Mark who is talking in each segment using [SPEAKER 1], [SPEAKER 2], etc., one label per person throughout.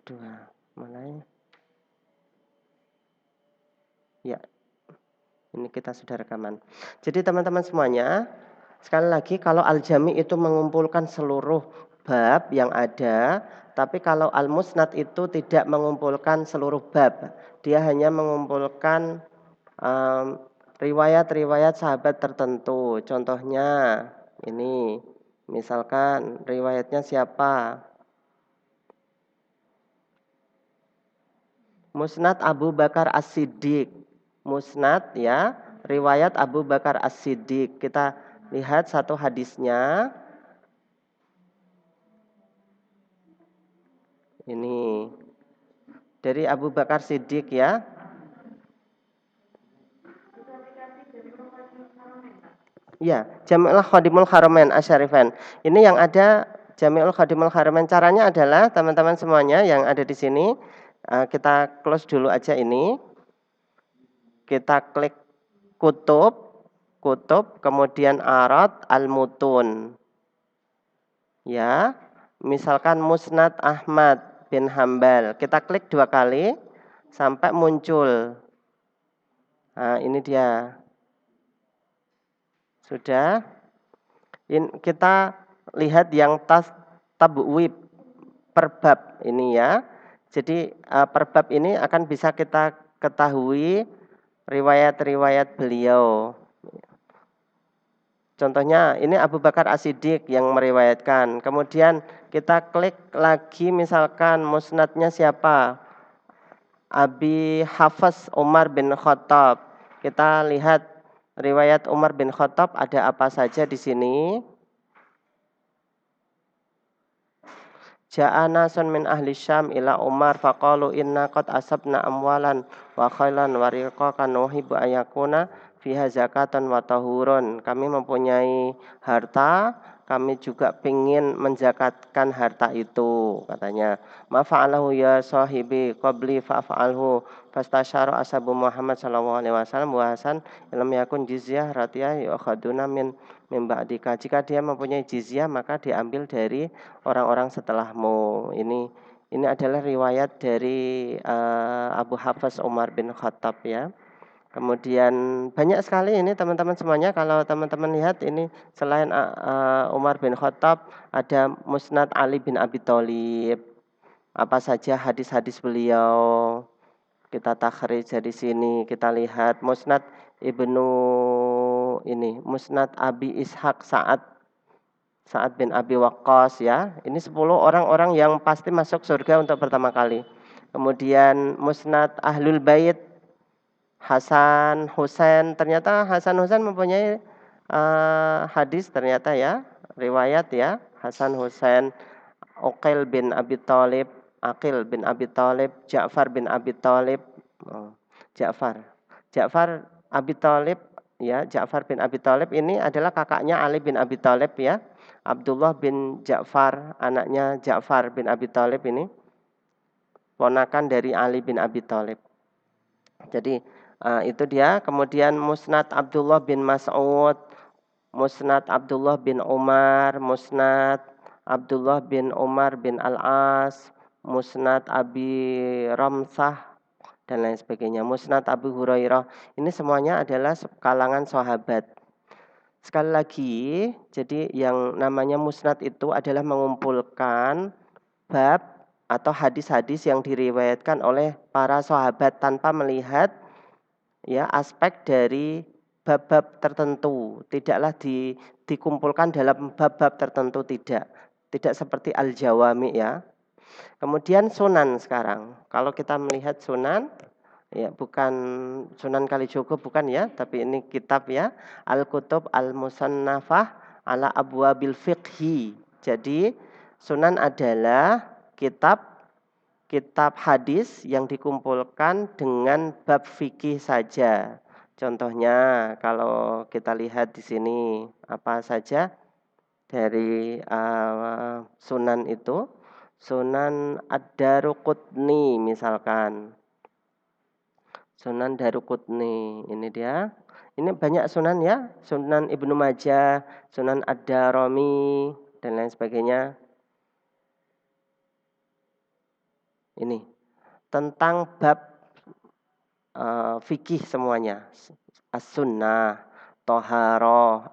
[SPEAKER 1] dua. Mulai. Ya, ini kita sudah rekaman. Jadi teman-teman semuanya, sekali lagi kalau al-jami' itu mengumpulkan seluruh bab yang ada, tapi kalau al-musnad itu tidak mengumpulkan seluruh bab. Dia hanya mengumpulkan riwayat-riwayat sahabat tertentu. Contohnya ini, misalkan riwayatnya siapa? Musnad Abu Bakar As-Siddiq. Musnad ya, riwayat Abu Bakar As-Siddiq. Kita lihat satu hadisnya. Ini dari Abu Bakar Siddiq ya. Ya, Jami'ul Khadimul Haramain Asyarifain. Ini yang ada Jami'ul Khadimul Haramain. Caranya adalah teman-teman semuanya yang ada di sini, kita close dulu aja ini. Kita klik kutub, kemudian arad al-mutun. Ya, misalkan Musnad Ahmad bin Hambal. Kita klik 2 kali sampai muncul. Nah, ini dia. Sudah. Kita lihat yang tabwib per bab ini ya. Jadi per bab ini akan bisa kita ketahui riwayat-riwayat beliau. Contohnya ini Abu Bakar As-Siddiq yang meriwayatkan. Kemudian kita klik lagi misalkan musnadnya siapa? Abi Hafs Umar bin Khattab. Kita lihat riwayat Umar bin Khattab ada apa saja di sini. Ja'a nasun min ahli Syam ila Umar faqalu inna qad asabna amwalan wa khailan wa riqaqan nuhibbu ayakuna fiha zakatan wa tahurun. Kami mempunyai harta, kami juga ingin menzakatkan harta itu, katanya. Ma fa'alahu ya sahibi qabli fa'alhu fastasyara ashabu Muhammad sallallahu alaihi wasallam wa hasan illam yakun jizyah ratiyah yu'khaduna min ba'dika. Jika dia mempunyai jizyah maka diambil dari orang-orang setelahmu. Ini adalah riwayat dari Abu Hafs Umar bin Khattab ya. Kemudian banyak sekali ini teman-teman semuanya, kalau teman-teman lihat ini selain Umar bin Khattab ada Musnad Ali bin Abi Thalib. Apa saja hadis-hadis beliau kita takhrij dari sini. Kita lihat Musnad Musnad Abi Ishaq Sa'ad bin Abi Waqqas ya. Ini 10 orang-orang yang pasti masuk surga untuk pertama kali. Kemudian Musnad Ahlul Bait Hasan Husain, ternyata Hasan Husain mempunyai hadis ternyata ya, riwayat ya, Hasan Husain, Aqil bin Abi Thalib, Ja'far bin Abi Thalib, Ja'far Abi Thalib ya, Ja'far bin Abi Thalib ini adalah kakaknya Ali bin Abi Thalib ya. Abdullah bin Ja'far, anaknya Ja'far bin Abi Thalib ini ponakan dari Ali bin Abi Thalib. Jadi itu dia. Kemudian Musnad Abdullah bin Mas'ud, Musnad Abdullah bin Umar, Musnad Abdullah bin Umar bin Al-As, Musnad Abi Ramsah dan lain sebagainya. Musnad Abu Hurairah. Ini semuanya adalah kalangan sahabat. Sekali lagi, jadi yang namanya musnad itu adalah mengumpulkan bab atau hadis-hadis yang diriwayatkan oleh para sahabat tanpa melihat ya aspek dari bab-bab tertentu. Tidaklah dikumpulkan dalam bab-bab tertentu, tidak seperti al-jawami ya. Kemudian sunan sekarang. Kalau kita melihat sunan, ya bukan Sunan Kalijogo bukan ya, tapi ini kitab ya, Al-Kutub Al-Musannafah ala Abwabil Fiqhi. Jadi sunan adalah kitab hadis yang dikumpulkan dengan bab fikih saja. Contohnya kalau kita lihat di sini apa saja dari sunan itu, Sunan Ad-Daruqutni misalkan. Sunan Daruqutni, ini dia. Ini banyak sunan ya, Sunan Ibnu Majah, Sunan Ad-Darimi dan lain sebagainya. Ini tentang bab fikih semuanya. As-sunnah, toharoh,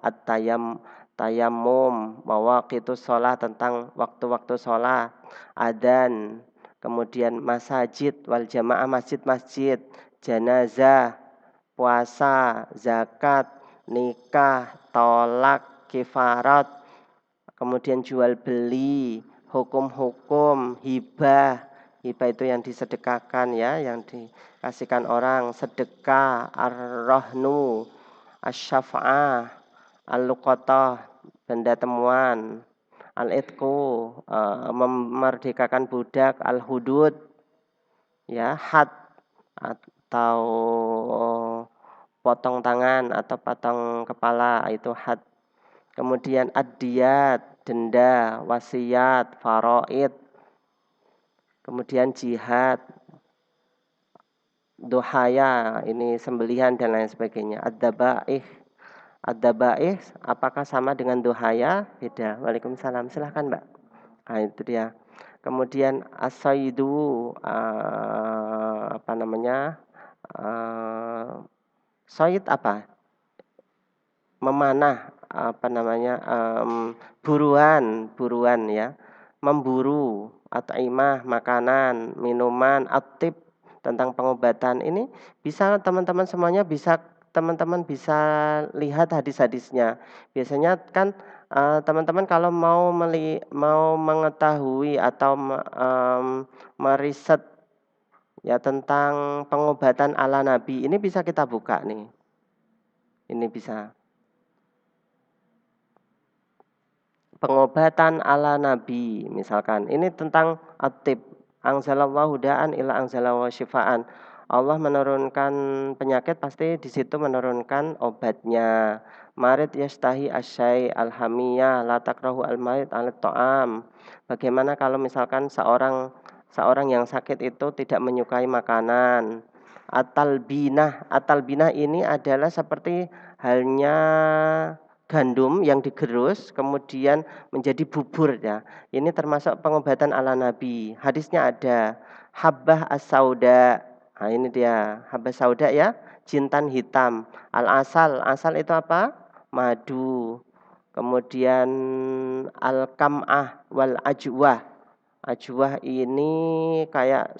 [SPEAKER 1] tayammum, mawaqitus shalah tentang waktu-waktu sholat, adzan, kemudian masajid wal jamaah masjid-masjid, janazah, puasa, zakat, nikah, tolak, kifarat, kemudian jual beli, hukum-hukum, hibah. Hibah itu yang disedekahkan ya, yang dikasihkan orang, sedekah, ar-rahnu, asy-syafa'ah, al-luqatah, benda temuan, al-itqu, memerdekakan budak, al-hudud, ya, had atau potong tangan atau potong kepala, itu had. Kemudian ad-diyat, denda, wasiat, faraid, kemudian jihad, duhaya, ini sembelihan dan lain sebagainya. Ad-dabaih, ad-dabaih apakah sama dengan duhaya? Beda. Waalaikumsalam. Silahkan Mbak. Nah, itu dia. Kemudian as-saidu, apa namanya? Said apa? Memanah, apa namanya? Buruan ya. Memburu, at'imah, makanan, minuman, atib, tentang pengobatan. Ini bisa teman-teman semuanya bisa teman-teman bisa lihat hadis-hadisnya. Biasanya kan teman-teman kalau mau mengetahui atau meriset ya tentang pengobatan ala Nabi, ini bisa kita buka nih. Ini bisa. Pengobatan ala Nabi, misalkan ini tentang atib, anzalallahu da'an ila anzalallahu syifaan. Allah menurunkan penyakit, pasti di situ menurunkan obatnya. Marid yastahi asyai alhamiyah la takrahu al-marid alit ta'am. Bagaimana kalau misalkan seorang yang sakit itu tidak menyukai makanan. Atalbinah ini adalah seperti halnya gandum yang digerus kemudian menjadi bubur ya. Ini termasuk pengobatan ala Nabi. Hadisnya ada habbah as-sauda. Nah, ini dia habbah sauda ya, jintan hitam. Al-asal, asal itu apa? Madu. Kemudian al-kam'ah wal ajwah. Ajwah ini kayak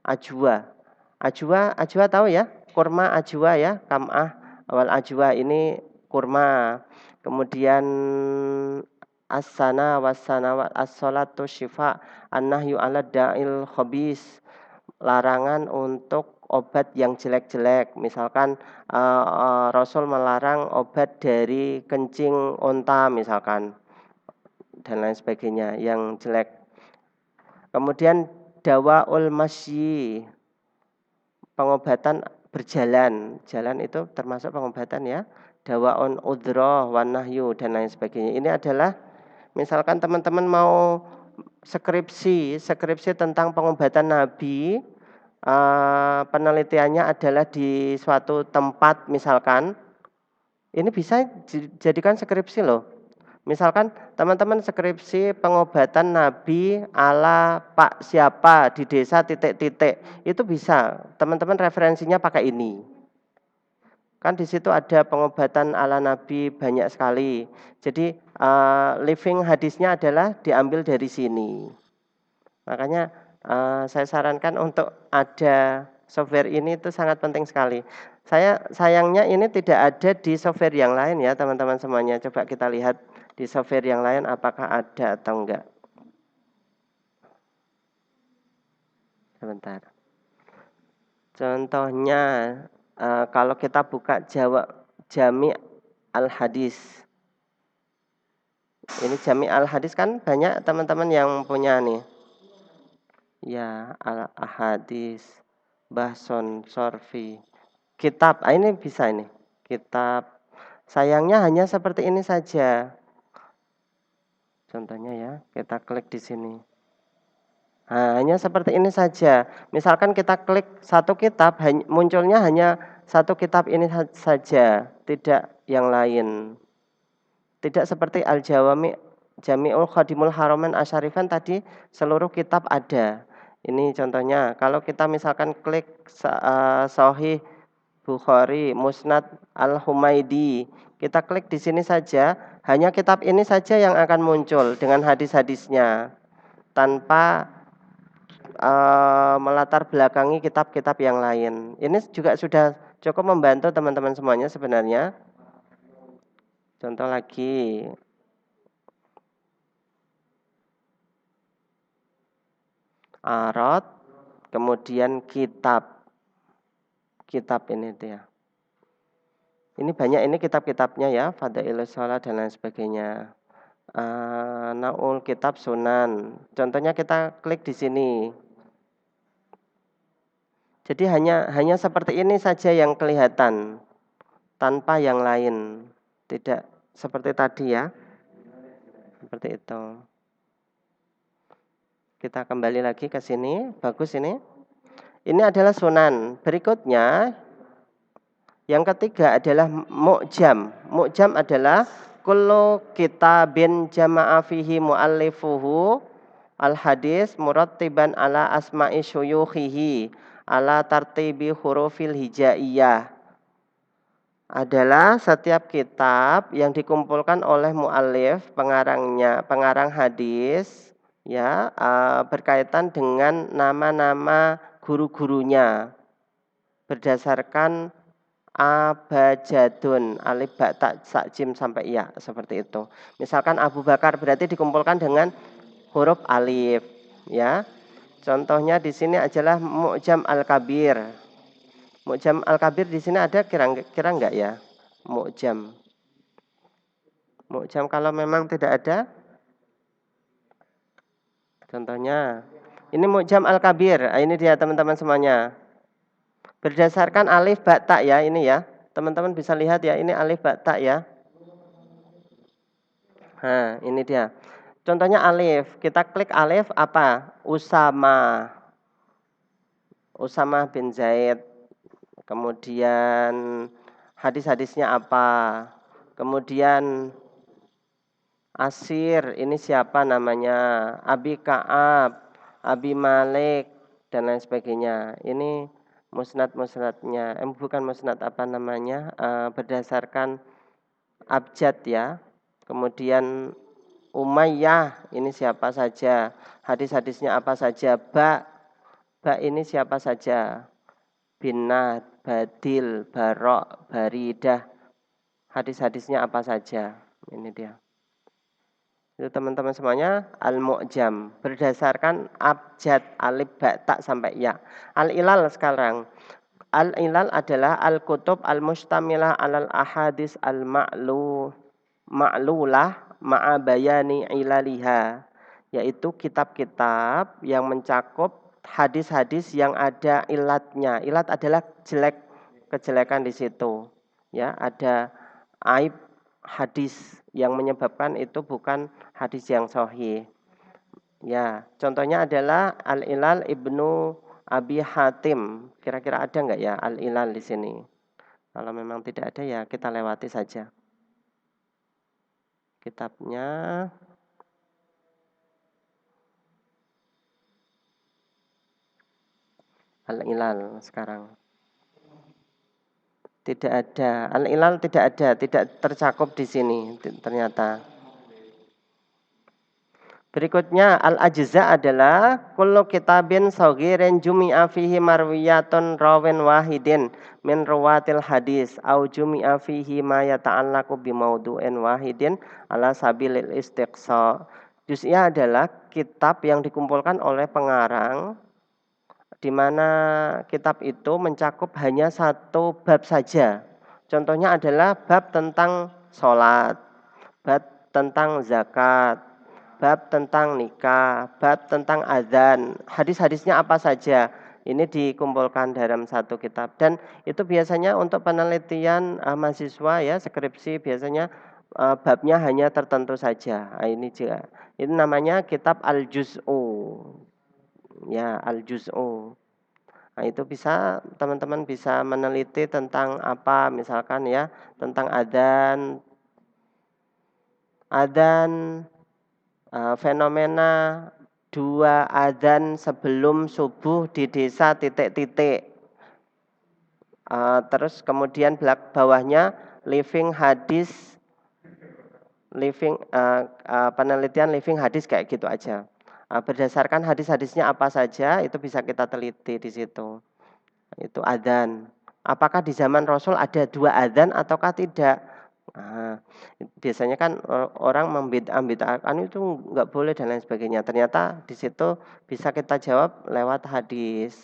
[SPEAKER 1] ajwa. Ajwa tahu ya? Kurma ajwa ya, kam'ah wal ajwa ini kurma. Kemudian as-sana was-sanawat as-salatu syifa, an-nahyu 'ala da'il khabis, larangan untuk obat yang jelek-jelek. Misalkan Rasul melarang obat dari kencing unta misalkan dan lain sebagainya yang jelek. Kemudian dawaul masyi, pengobatan berjalan. Jalan itu termasuk pengobatan ya. Dawaun udroh, wanahyu dan lain sebagainya. Ini adalah misalkan teman-teman mau skripsi tentang pengobatan Nabi, penelitiannya adalah di suatu tempat misalkan, ini bisa dijadikan skripsi loh. Misalkan teman-teman skripsi pengobatan Nabi ala Pak siapa di desa titik-titik, itu bisa teman-teman referensinya pakai ini. Kan di situ ada pengobatan ala Nabi banyak sekali. Jadi living hadisnya adalah diambil dari sini. Makanya saya sarankan untuk ada software ini itu sangat penting sekali. Sayangnya ini tidak ada di software yang lain ya teman-teman semuanya. Coba kita lihat di software yang lain apakah ada atau enggak. Sebentar. Contohnya kalau kita buka Jami al-Hadis. Ini Jami al-Hadis kan banyak teman-teman yang punya nih. Ya, al-Ahadis, Bahson, Sorfi. Kitab, ini bisa ini. Kitab. Sayangnya hanya seperti ini saja. Contohnya ya, kita klik di sini. Nah, hanya seperti ini saja. Misalkan kita klik satu kitab, munculnya hanya satu kitab ini saja, tidak yang lain. Tidak seperti Al-Jami'ul Khadimul Haramain Asyarifan tadi, seluruh kitab ada. Ini contohnya, kalau kita misalkan klik Sahih Bukhari, Musnad Al-Humaidi, kita klik di sini saja, hanya kitab ini saja yang akan muncul dengan hadis-hadisnya, tanpa melatar belakangi kitab-kitab yang lain. Ini juga sudah cukup membantu teman-teman semuanya sebenarnya. Contoh lagi, arad, kemudian kitab ini dia. Ini banyak ini kitab-kitabnya ya, Fadailus Shalah dan lain sebagainya. Naul kitab Sunan. Contohnya kita klik di sini. Jadi hanya seperti ini saja yang kelihatan, tanpa yang lain. Tidak seperti tadi ya. Seperti itu. Kita kembali lagi ke sini. Bagus ini. Ini adalah Sunan. Berikutnya yang ketiga adalah Mu'jam. Mu'jam adalah kullu kitabin jama'a fihi mu'allifuhu al-hadis murattiban ala asma'i syuyukhihi ala tartibi hurufil hijaiyah. Adalah setiap kitab yang dikumpulkan oleh mu'allif, pengarang hadis, ya, berkaitan dengan nama-nama guru-gurunya berdasarkan abjadun, alif ba ta sa jim sampai ya, seperti itu. Misalkan Abu Bakar berarti dikumpulkan dengan huruf alif, ya. Contohnya di sini adalah Mu'jam Al-Kabir. Mu'jam Al-Kabir di sini ada kira enggak ya? Mu'jam. Mu'jam kalau memang tidak ada, contohnya ini Mu'jam Al-Kabir. Ini dia teman-teman semuanya. Berdasarkan alif ba ta ya, ini ya. Teman-teman bisa lihat ya, ini alif ba ta ya. Nah, ini dia. Contohnya alif. Kita klik alif apa? Usama. Usama bin Zaid. Kemudian hadis-hadisnya apa? Kemudian Asir, ini siapa namanya? Abi Ka'ab, Abi Malik, dan lain sebagainya. Ini musnad-musnadnya, bukan musnad, apa namanya, berdasarkan abjad ya. Kemudian Umayyah, ini siapa saja, hadis-hadisnya apa saja. Ba ini siapa saja, Binnah, Badil, Barok, Baridah, hadis-hadisnya apa saja. Ini dia. Itu teman-teman semuanya al-mu'jam berdasarkan abjad alif ba ta sampai ya. Al-ilal sekarang. Al-ilal adalah al-kutub al-mustamilah alal ahadis ma'lulah ma'a bayani ilaliha, yaitu kitab-kitab yang mencakup hadis-hadis yang ada ilatnya. Ilat adalah kejelekan di situ. Ya, ada aib hadis yang menyebabkan itu bukan hadis yang sahih. Ya, contohnya adalah Al-Ilal Ibnu Abi Hatim. Kira-kira ada enggak ya Al-Ilal di sini? Kalau memang tidak ada ya kita lewati saja. Kitabnya Al-Ilal sekarang. Tidak ada. Al-Ilal tidak ada, tidak tercakup di sini ternyata. Berikutnya al-ajza adalah kullu kitabin saghirin jumi'a fihi marwiyatun rawin wahidin min ruwatil hadis au jumi'a fihi ma yata'allaqu bi maudu'in wahidin ala sabilil istiqsa. Juz'iyah adalah kitab yang dikumpulkan oleh pengarang di mana kitab itu mencakup hanya satu bab saja. Contohnya adalah bab tentang sholat, bab tentang zakat, bab tentang nikah, bab tentang azan, hadis-hadisnya apa saja. Ini dikumpulkan dalam satu kitab dan itu biasanya untuk penelitian mahasiswa ya, skripsi biasanya babnya hanya tertentu saja. Nah, ini juga. Ini namanya kitab Al-Juz'u. Ya, Al-Juz'u. Nah, itu bisa teman-teman bisa meneliti tentang apa, misalkan ya, tentang adzan, fenomena 2 adzan sebelum subuh di desa titik-titik. Terus kemudian bawahnya living hadis, penelitian living hadis kayak gitu aja. Berdasarkan hadis-hadisnya apa saja itu bisa kita teliti di situ. Itu adzan. Apakah di zaman Rasul ada 2 adzan ataukah tidak? Biasanya kan orang membid'ahkan itu nggak boleh dan lain sebagainya. Ternyata di situ bisa kita jawab lewat hadis.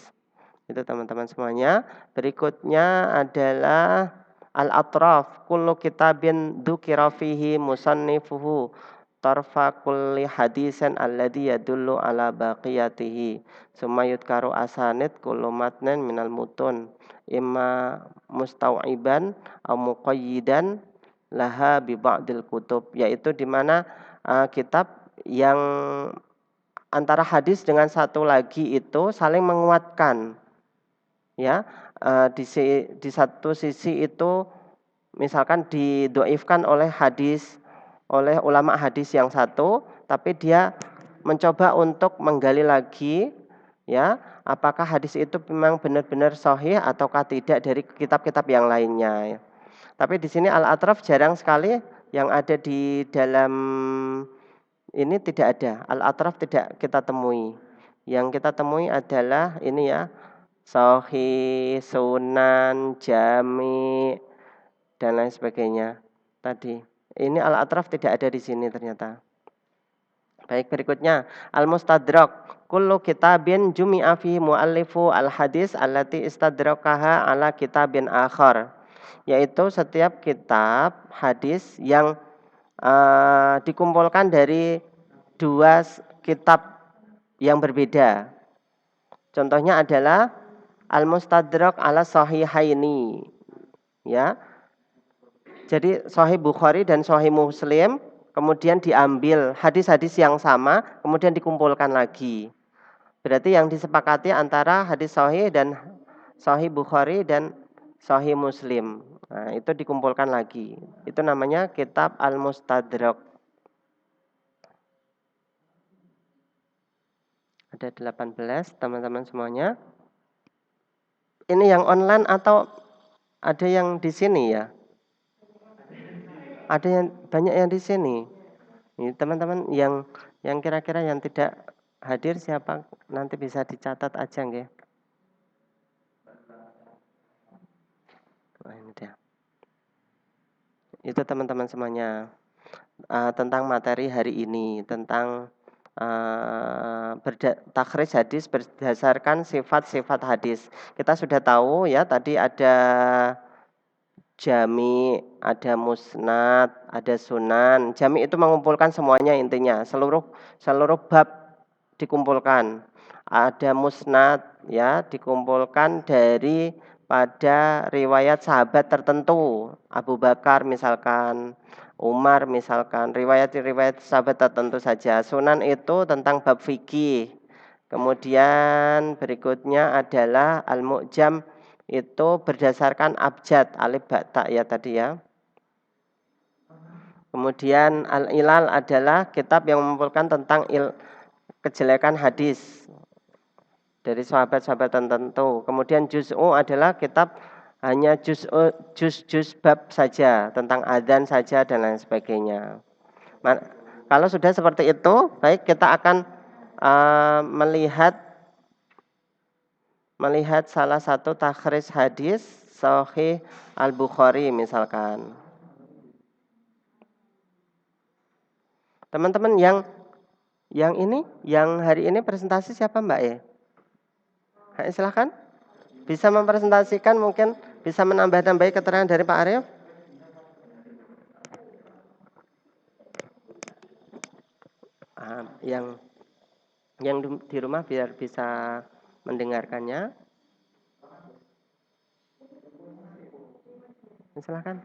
[SPEAKER 1] Itu teman-teman semuanya. Berikutnya adalah al-atraf. Kullu kitabin dzukira fihi musannifuhu tarfa kulli hadisan alladhi yadullu ala baqiyatihi. Summa yudkaru asanid kullu matnin minal mutun imma mustau'iban au muqayyidan laha bi ba'dil kutub, yaitu di mana kitab yang antara hadis dengan satu lagi itu saling menguatkan. Ya, di satu sisi itu misalkan didoifkan oleh ulama hadis yang satu, tapi dia mencoba untuk menggali lagi, ya, apakah hadis itu memang benar-benar sahih ataukah tidak dari kitab-kitab yang lainnya. Tapi di sini al-atraf jarang sekali yang ada di dalam ini tidak ada. Al-atraf tidak kita temui. Yang kita temui adalah ini ya, sahih, sunan, jami, dan lain sebagainya. Tadi. Ini al-atraf tidak ada di sini ternyata. Baik, berikutnya al-mustadrak. Kullu kitabin jumi'a fihi muallifu al-hadis allati istadrakaha ala kitabin akhar. Yaitu setiap kitab hadis yang dikumpulkan dari 2 kitab yang berbeda. Contohnya adalah al-mustadrak ala sahihaini. Ya. Jadi Sahih Bukhari dan Sahih Muslim kemudian diambil hadis-hadis yang sama kemudian dikumpulkan lagi. Berarti yang disepakati antara hadis Sahih dan Sahih Bukhari dan Sahih Muslim. Nah, itu dikumpulkan lagi. Itu namanya kitab Al-Mustadrak. Ada 18 teman-teman semuanya. Ini yang online atau ada yang di sini ya? Ada yang banyak yang di sini. Ini teman-teman yang kira-kira yang tidak hadir siapa nanti bisa dicatat aja nggih. Nah, ini dia. Itu teman-teman semuanya tentang materi hari ini tentang takhrij hadis berdasarkan sifat-sifat hadis. Kita sudah tahu ya tadi ada jami, ada musnad, ada sunan. Jami itu mengumpulkan semuanya intinya, seluruh bab dikumpulkan. Ada musnad ya, dikumpulkan dari pada riwayat sahabat tertentu. Abu Bakar misalkan, Umar misalkan, riwayat-riwayat sahabat tertentu saja. Sunan itu tentang bab fikih. Kemudian berikutnya adalah al-mu'jam itu berdasarkan abjad alif ba ta ya tadi ya. Kemudian al-ilal adalah kitab yang mengumpulkan tentang kejelekan hadis dari sahabat-sahabat tertentu. Kemudian juz'u adalah kitab hanya juz bab saja tentang adzan saja dan lain sebagainya. Kalau sudah seperti itu, baik kita akan melihat salah satu takhrij hadis Sahih Al-Bukhari misalkan. Teman-teman yang hari ini presentasi siapa Mbak ya? Silahkan. Bisa mempresentasikan mungkin bisa menambah-nambahi keterangan dari Pak Arif. Yang di rumah biar bisa mendengarkannya. Silakan.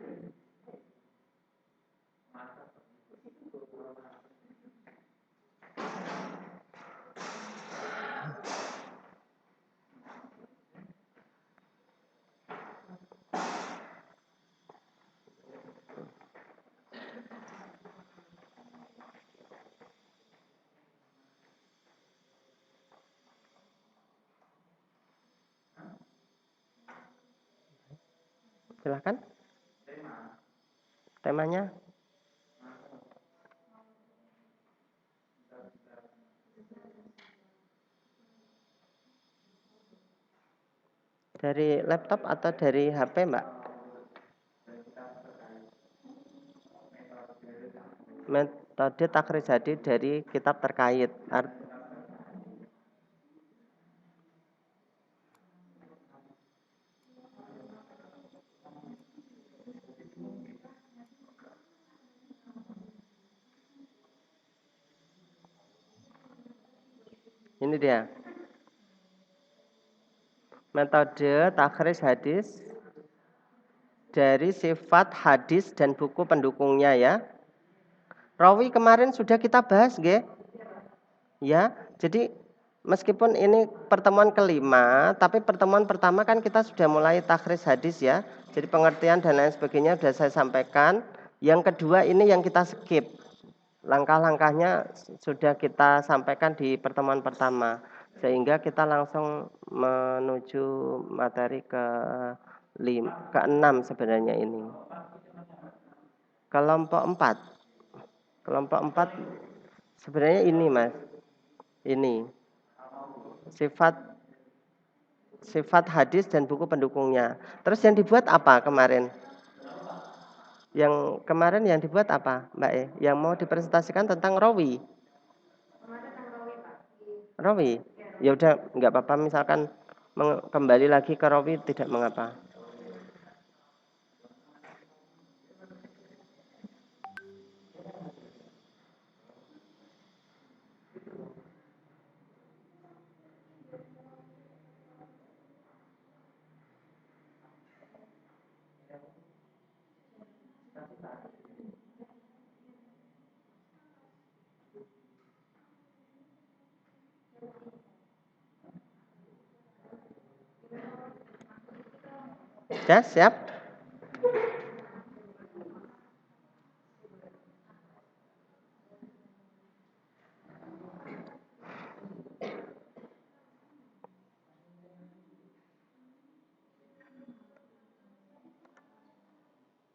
[SPEAKER 1] Silahkan. Temanya. Dari laptop atau dari HP, Mbak? Metode takrir jadi dari kitab terkait. Ini dia. Metode takrir hadis dari sifat hadis dan buku pendukungnya ya. Rawi kemarin sudah kita bahas, nggih. Ya, jadi meskipun ini pertemuan kelima, tapi pertemuan pertama kan kita sudah mulai takhris hadis ya. Jadi pengertian dan lain sebagainya sudah saya sampaikan. Yang kedua ini yang kita skip. Langkah-langkahnya sudah kita sampaikan di pertemuan pertama. Sehingga kita langsung menuju materi ke-6 sebenarnya ini. Kelompok 4. Kelompok 4 sebenarnya ini, Mas. Ini sifat hadis dan buku pendukungnya. Terus yang dibuat apa kemarin? Yang kemarin yang dibuat apa, Mbak E? Yang mau dipresentasikan tentang rawi. Rawi. Ya udah nggak apa-apa misalkan kembali lagi ke rawi tidak mengapa. Ya, siap?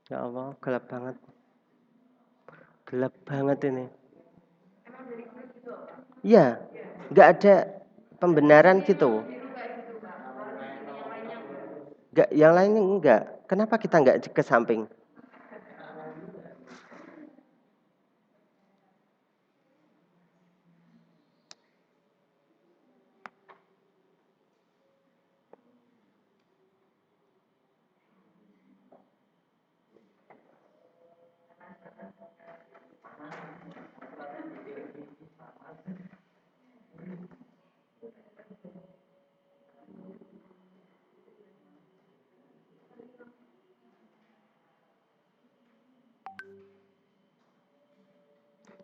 [SPEAKER 1] Ya Allah, gelap banget. Gelap banget ini. Iya, nggak ada pembenaran gitu. Nggak, yang lainnya enggak. Kenapa kita nggak ke samping?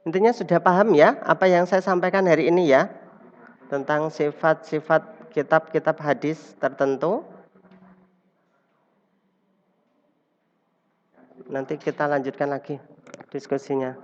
[SPEAKER 1] Intinya sudah paham ya apa yang saya sampaikan hari ini ya tentang sifat-sifat kitab-kitab hadis tertentu. Nanti kita lanjutkan lagi diskusinya.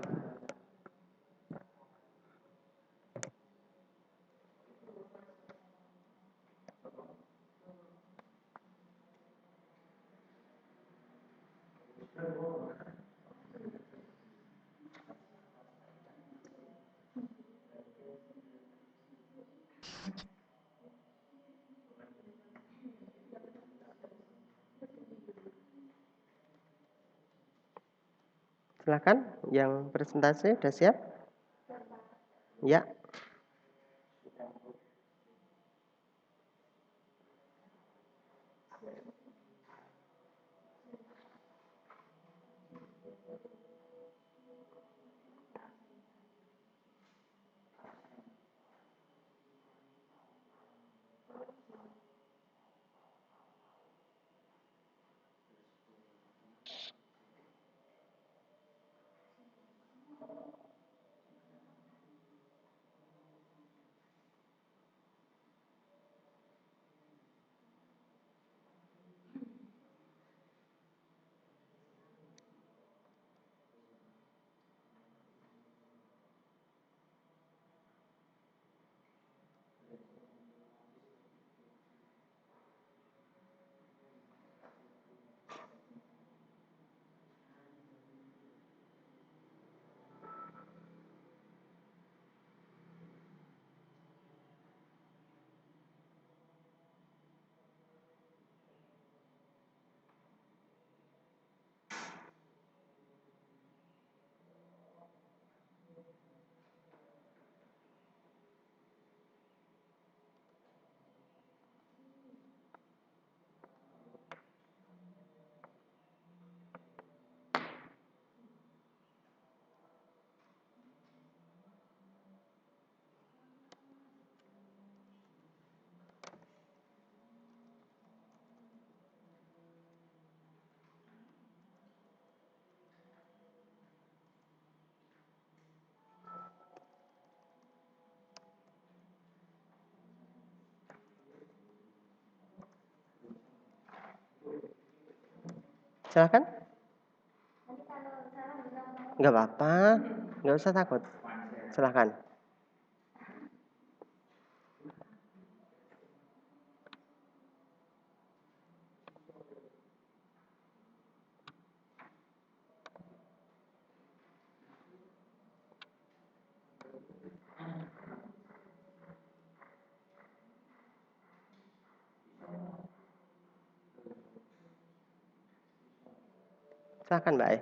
[SPEAKER 1] Silakan yang presentasi sudah siap? Ya. Silakan. Nggak apa-apa, nggak usah takut. Silakan. Silakan Mbak E.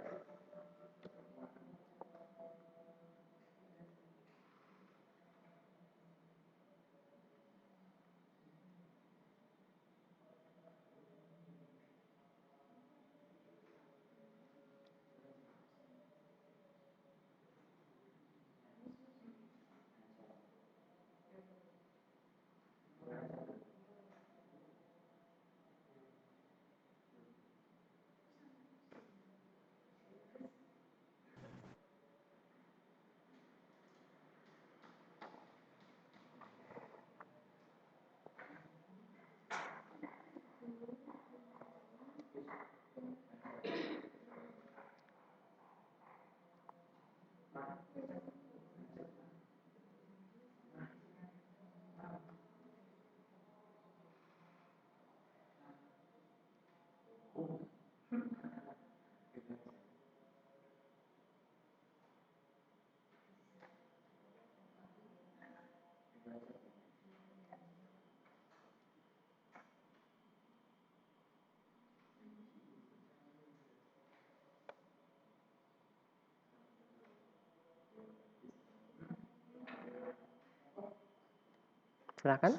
[SPEAKER 1] Silakan.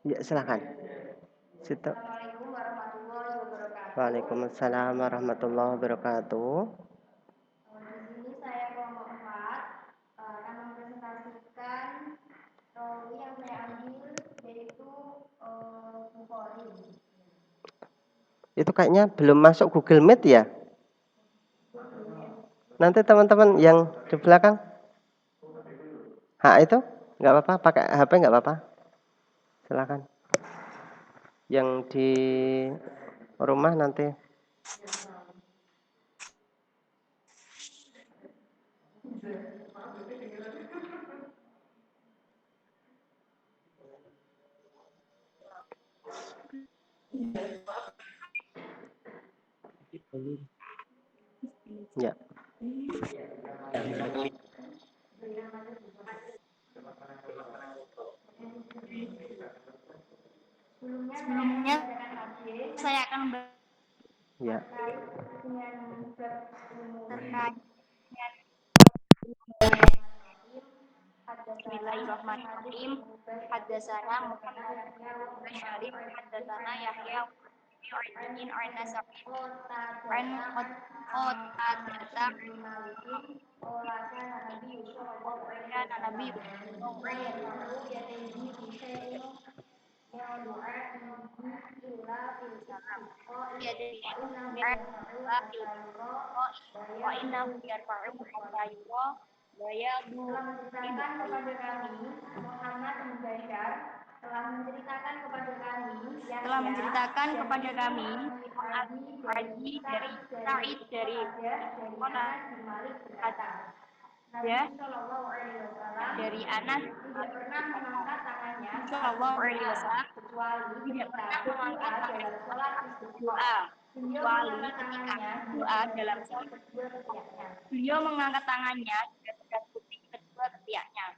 [SPEAKER 1] Ya, silakan. Situ.
[SPEAKER 2] Assalamualaikum warahmatullahi wabarakatuh.
[SPEAKER 1] Waalaikumsalam warahmatullahi wabarakatuh.
[SPEAKER 2] Di sini saya kelompok 4 akan mempresentasikan rawi yang saya ambil yaitu Bukhari.
[SPEAKER 1] Itu kayaknya belum masuk Google Meet ya? Nanti teman-teman yang di belakang. Itu nggak apa-apa, pakai HP nggak apa-apa. Silakan. Yang di rumah nanti. Ya.
[SPEAKER 2] Sebelumnya saya akan
[SPEAKER 1] Ya.
[SPEAKER 2] terkait Bismillahirrahmanirrahim. Haddatsana Muhammad bin Syarif, haddatsana Yahya bin An-Nasai an Qatadah kana Nabi wa inna yarfa'u hatta yura bayadu telah menceritakan kepada kami Haji dari Sa'id dari Kona ya dari Anas Sallallahu Alaihi Wasallam tidak pernah mengangkat tangan berdoa kecuali ketika berdoa dalam sholat. Beliau mengangkat tangannya dan terdapat kedua ketiaknya.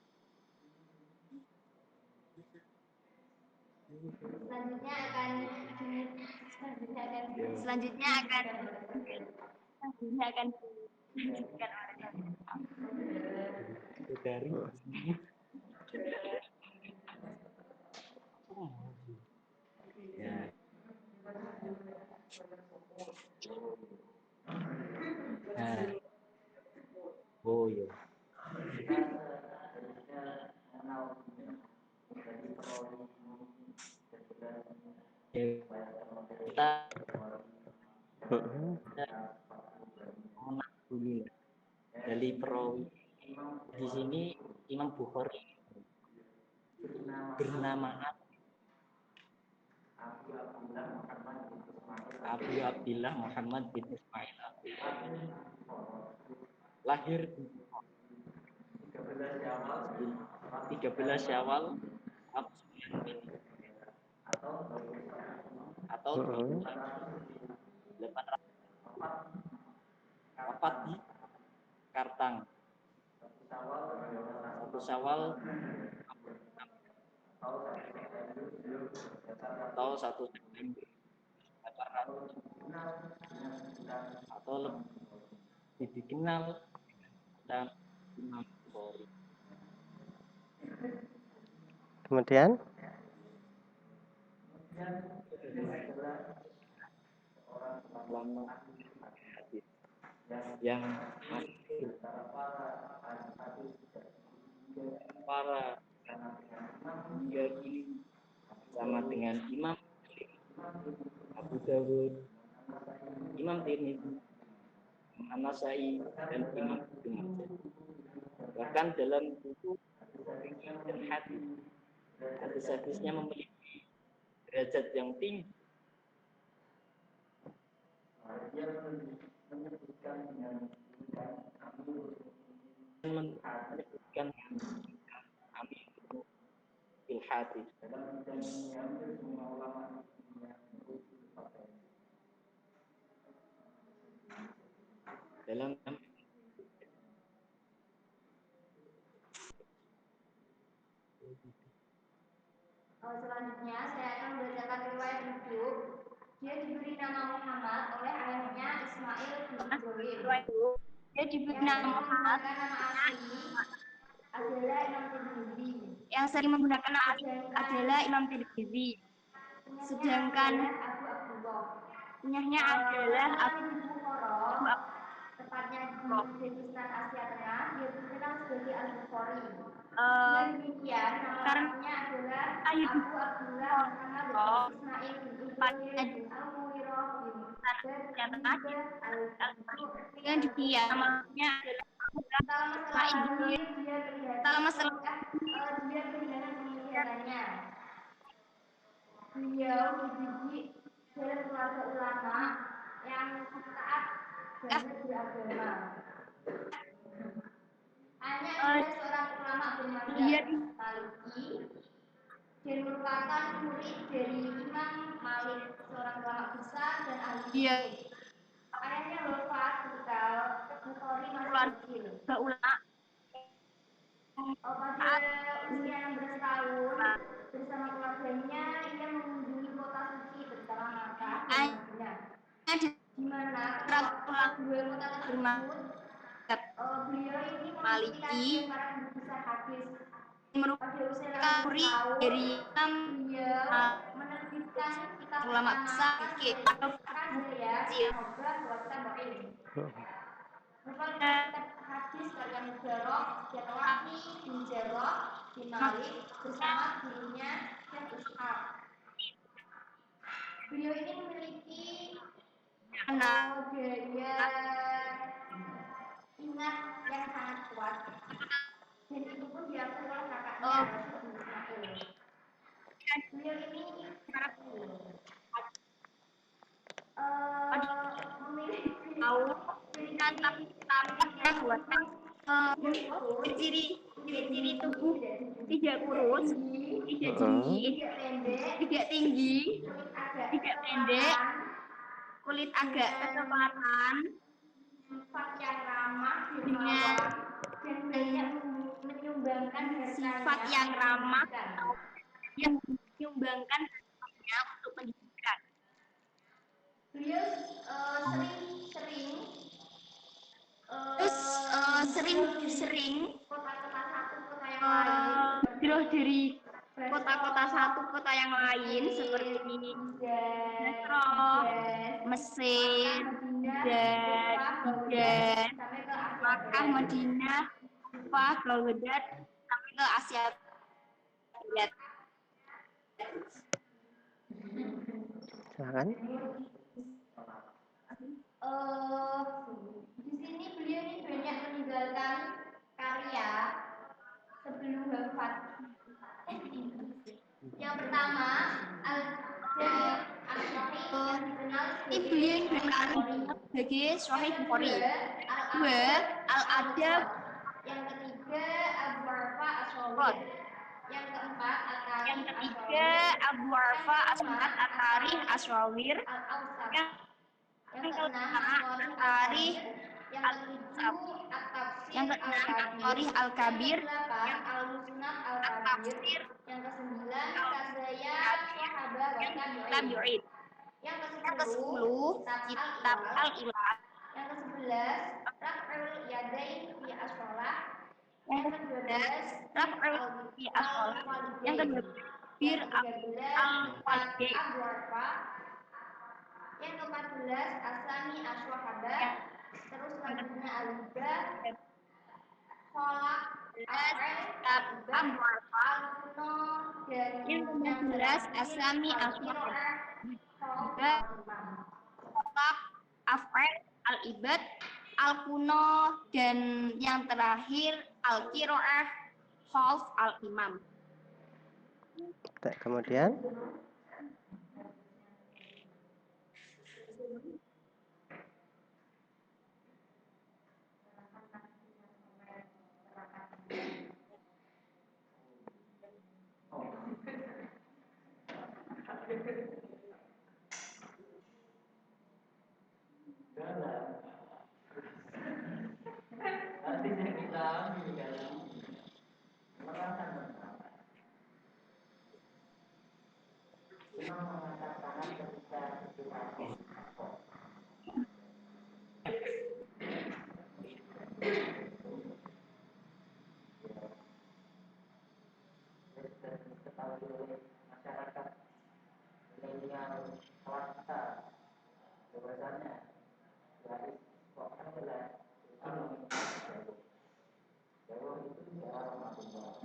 [SPEAKER 2] Selanjutnya akan dilanjutkan
[SPEAKER 3] dari ya. Nah. Oh iya. Kita Menang dulu dari perawi di sini Imam Bukhari bernama Abu Abdillah Muhammad bin Ismail lahir 13 Syawal atau 800 wafat di Kartang 1 Syawal atau 1 September 800 atau lebih dikenal dan Imam Bukhari.
[SPEAKER 1] Kemudian
[SPEAKER 3] yang para dia ini sama dengan Imam Abu Dawud, Imam Tirmidzi, An-Nasai dan Imam Ibnu Majah. Bahkan dalam buku dan hadis-hadisnya memiliki derajat yang tinggi. Menyebutkan Amin fil hadis. Dalam
[SPEAKER 2] selanjutnya saya akan membacakan riwayat hidup. Dia diberi nama Muhammad oleh ayahnya Ismail bin Ibrahim. Dia diberi nama Muhammad adalah Imam Tirmidzi. Yang sering menggunakan nama adalah Imam Tirmidzi. Sedangkan punyanya adalah Abu Bukhara, tepatnya di Uzbekistan, Asia Tengah. Dia dikenal sebagai Al-Bukhari. Demikian namanya adalah Abu Abdullah Muhammad bin Ismail bin Ibrahim bin Al-Mughirah bin dengan demikian namanya adalah dia kehilangan penglihatannya. Beliau dididik dalam keluarga ulama yang taat dan beragama. Hanya ada seorang ulama bernama Maliki dan merupakan murid dari Imam Malik, seorang ulama besar dan ahli fikih. Ayahnya wafat ketika Bukhari masih kecil. Pada usia 16 tahun, bersama keluarganya ia mengunjungi kota suci bersama Makkah dan Madinah. Di mana kedua kota tersebut beliau ini Maliki para guru besar hadis. Pada usia 16 tahun, beliau menerbitkan kitab ulama besar fikih Karya Semoga Buatan Baik. Merupakan kitab hadis karya Mubarok dan Wahyi bin Jarrah bin Malik bersama gurunya Syekh Ishaq. Beliau ini memiliki daya ingat yang sangat kuat, dan itu pun diakui oleh kakaknya Ismail. Beliau ini ciri-ciri tubuh tidak kurus, tidak tinggi, tidak pendek, kulit agak kecoklatan, sifat yang ramah dengan menyumbangkan sifat yang ramah yang menyumbangkan untuk pendidikan. Beliau sering kota-kota satu kota yang lain, dari kota-kota satu kota yang lain seperti Nasrul, Mesir, dan Makkah, Madinah, Kufah, Baghdad, sampai ke Asia Barat.
[SPEAKER 1] Silakan.
[SPEAKER 2] Di sini beliau ini banyak meninggalkan karya sebelum wafat. Yang pertama, Al-Jami' As-Sahih yang dikenal sebagai Sahih Bukhari. Dua, Al-Adab. Yang ketiga, Abu Arfa As-Sawir. Yang keempat, Yang ketiga, Abu Arfa At-Tarikh As-Sawir. Yang keenam, At-Tarikh. Yang ketujuh, At-Tarikh Al-Kabir. Yang Al-Musnad Al-Kabir. Yang kesembilan, Tazayat Sahabah wa Tabi'in. Yang ke-10, Kitab Al-Ilal. Yang ke-11, Raf'ul Yadain fi As-Shalah. Yang ke-12, Raf'ul fi As-Shalah. Yang ke-12, Bir Al-Walidain. Yang ke-14, Asami As-Sahabah. Terus selanjutnya Al-Hibah, Kholak, Al-Kuno, dan yang ke-11 Asami As-Sahabah, Kholak, Af'al, Al-Ibad, Al-Kuno, dan yang terakhir Al-Qiraah, Khalf, Al-Imam.
[SPEAKER 1] Kemudian
[SPEAKER 3] Artinya kita ambil dalam merasakan bersama. Imam mengatakan ketika kita ketahui oleh masyarakat milenial kelas kita bahwasanya dari kok adalah jauh itu adalah Rasulullah.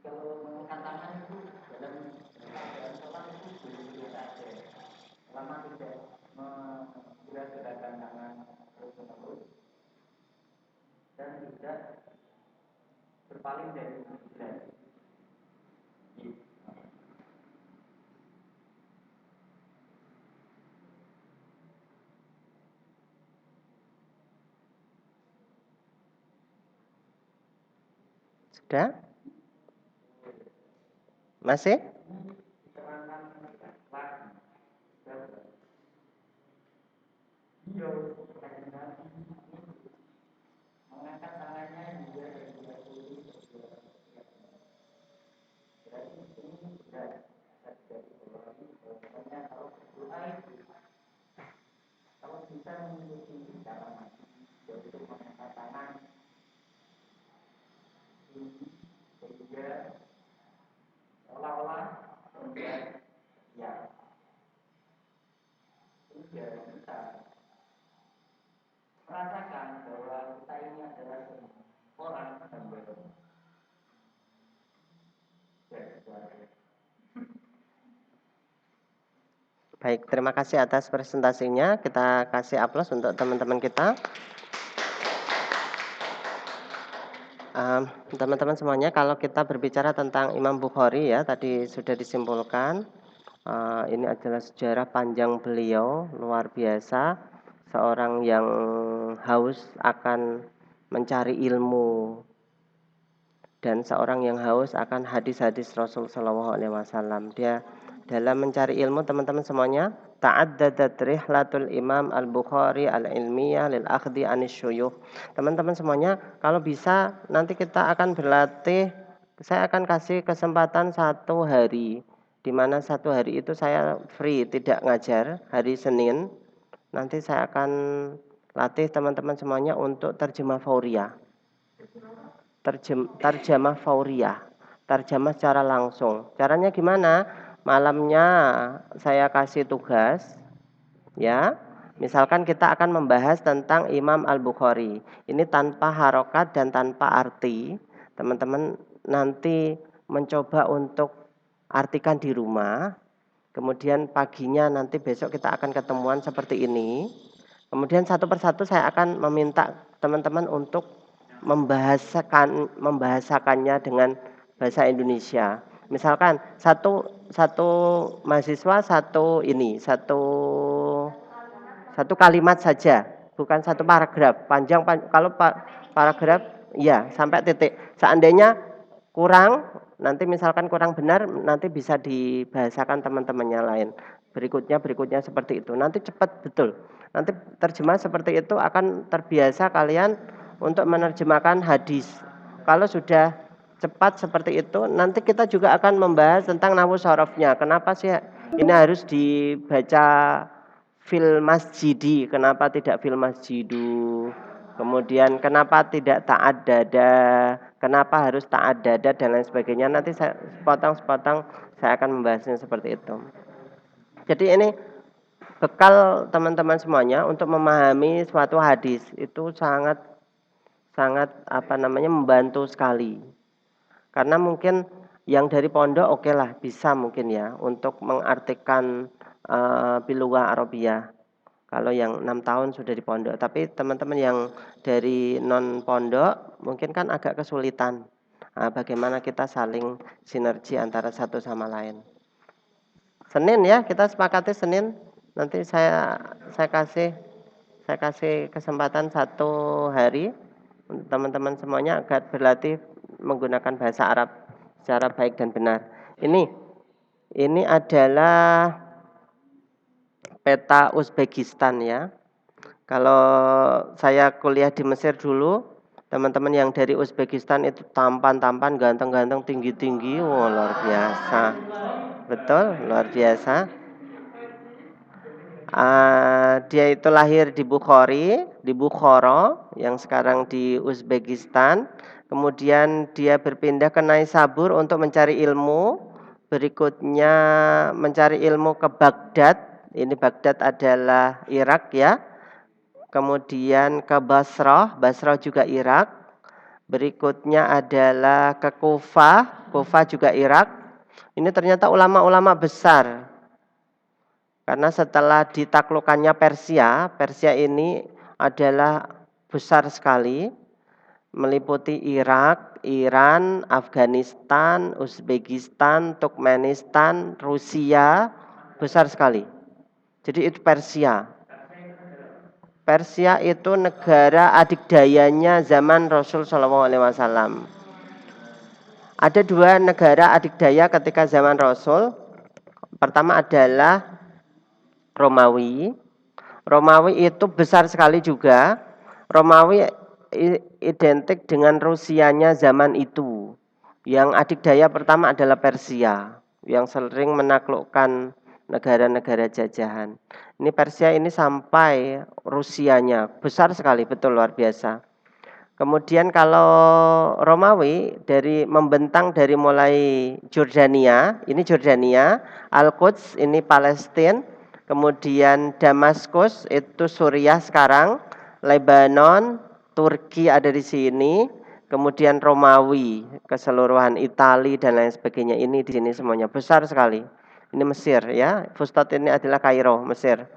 [SPEAKER 3] Kalau mengangkat tangan itu dalam sholat itu boleh saja, selama tidak menggerak-gerakkan tangan terus-menerus dan tidak berpaling dari kiblat.
[SPEAKER 1] sudah? Masih?
[SPEAKER 3] Mengangkat tangannya juga dari berarti ini sudah pokoknya kalau berdoa itu kalau bisa mengikuti cara Nabi yaitu mengangkat tangan ini sehingga seolah-olah sudah ya sehingga kita merasakan bahwa kita ini adalah orang hamba.
[SPEAKER 1] Baik, terima kasih atas presentasinya. Kita kasih aplaus untuk teman-teman kita. Teman-teman semuanya, kalau kita berbicara tentang Imam Bukhari ya, tadi sudah disimpulkan. Ini adalah sejarah panjang beliau, luar biasa. Seorang yang haus akan mencari ilmu dan seorang yang haus akan hadis-hadis Rasul Shallallahu Alaihi Wasallam. Dia dalam mencari ilmu, teman-teman semuanya, ta'addadat rihlatul Imam Al-Bukhari al-ilmiyah lil akhdi anis syuyukh. Teman-teman semuanya, kalau bisa nanti kita akan berlatih. Saya akan kasih kesempatan 1 hari, di mana 1 hari itu saya free, tidak ngajar, hari Senin. Nanti saya akan latih teman-teman semuanya untuk terjemah fauriyah. Terjemah fauriyah, terjemah secara langsung. Caranya gimana? Malamnya saya kasih tugas, ya. Misalkan kita akan membahas tentang Imam Al-Bukhari. Ini tanpa harokat dan tanpa arti. Teman-teman nanti mencoba untuk artikan di rumah. Kemudian paginya nanti besok kita akan ketemuan seperti ini. Kemudian satu persatu saya akan meminta teman-teman untuk membahasakannya dengan bahasa Indonesia. Misalkan satu mahasiswa satu kalimat saja, bukan satu paragraf. Panjang kalau paragraf ya sampai titik. Seandainya kurang, nanti misalkan kurang benar, nanti bisa dibahasakan teman-temannya lain. Berikutnya seperti itu. Nanti cepat betul. Nanti terjemah seperti itu akan terbiasa kalian untuk menerjemahkan hadis. Kalau sudah cepat seperti itu, nanti kita juga akan membahas tentang nahwu sharafnya. Kenapa sih ini harus dibaca fil masjidi, kenapa tidak fil masjidu? Kemudian kenapa tidak ta'addada? Kenapa harus ta'addada dan lain sebagainya. Nanti saya sepotong-sepotong saya akan membahasnya seperti itu. Jadi ini bekal teman-teman semuanya untuk memahami suatu hadis itu sangat membantu sekali. Karena mungkin yang dari pondok oke lah bisa mungkin ya untuk mengartikan bilughah Arabiyah. Kalau yang 6 tahun sudah di pondok, tapi teman-teman yang dari non pondok mungkin kan agak kesulitan. Bagaimana kita saling sinergi antara satu sama lain. Senin ya, kita sepakati Senin. Nanti saya kasih kesempatan 1 hari untuk teman-teman semuanya agar berlatih menggunakan bahasa Arab secara baik dan benar. Ini adalah peta Uzbekistan ya. Kalau saya kuliah di Mesir dulu, teman-teman yang dari Uzbekistan itu tampan-tampan, ganteng-ganteng, tinggi-tinggi, luar biasa. Betul, luar biasa. Dia itu lahir di Bukhara yang sekarang di Uzbekistan. Kemudian dia berpindah ke Naisabur untuk mencari ilmu. Berikutnya mencari ilmu ke Baghdad. Ini Baghdad adalah Irak ya. Kemudian ke Basrah juga Irak. Berikutnya adalah ke Kufah juga Irak. Ini ternyata ulama-ulama besar. Karena setelah ditaklukkannya Persia ini adalah besar sekali. Meliputi Irak, Iran, Afghanistan, Uzbekistan, Turkmenistan, Rusia, besar sekali. Jadi itu Persia. Persia itu negara adikdayanya zaman Rasul SAW. Ada 2 negara adikdaya ketika zaman Rasul. Pertama adalah Romawi. Romawi itu besar sekali juga. Romawi identik dengan Rusianya zaman itu. Yang adikdaya pertama adalah Persia, yang sering menaklukkan negara-negara jajahan. Ini Persia ini sampai Rusianya besar sekali, betul luar biasa. Kemudian kalau Romawi membentang dari mulai Jordania, ini Jordania, Al-Quds ini Palestina, kemudian Damaskus itu Suriah sekarang, Lebanon, Turki ada di sini, kemudian Romawi, keseluruhan Italia dan lain sebagainya ini di sini semuanya besar sekali. Ini Mesir ya, Fustat ini adalah Kairo, Mesir.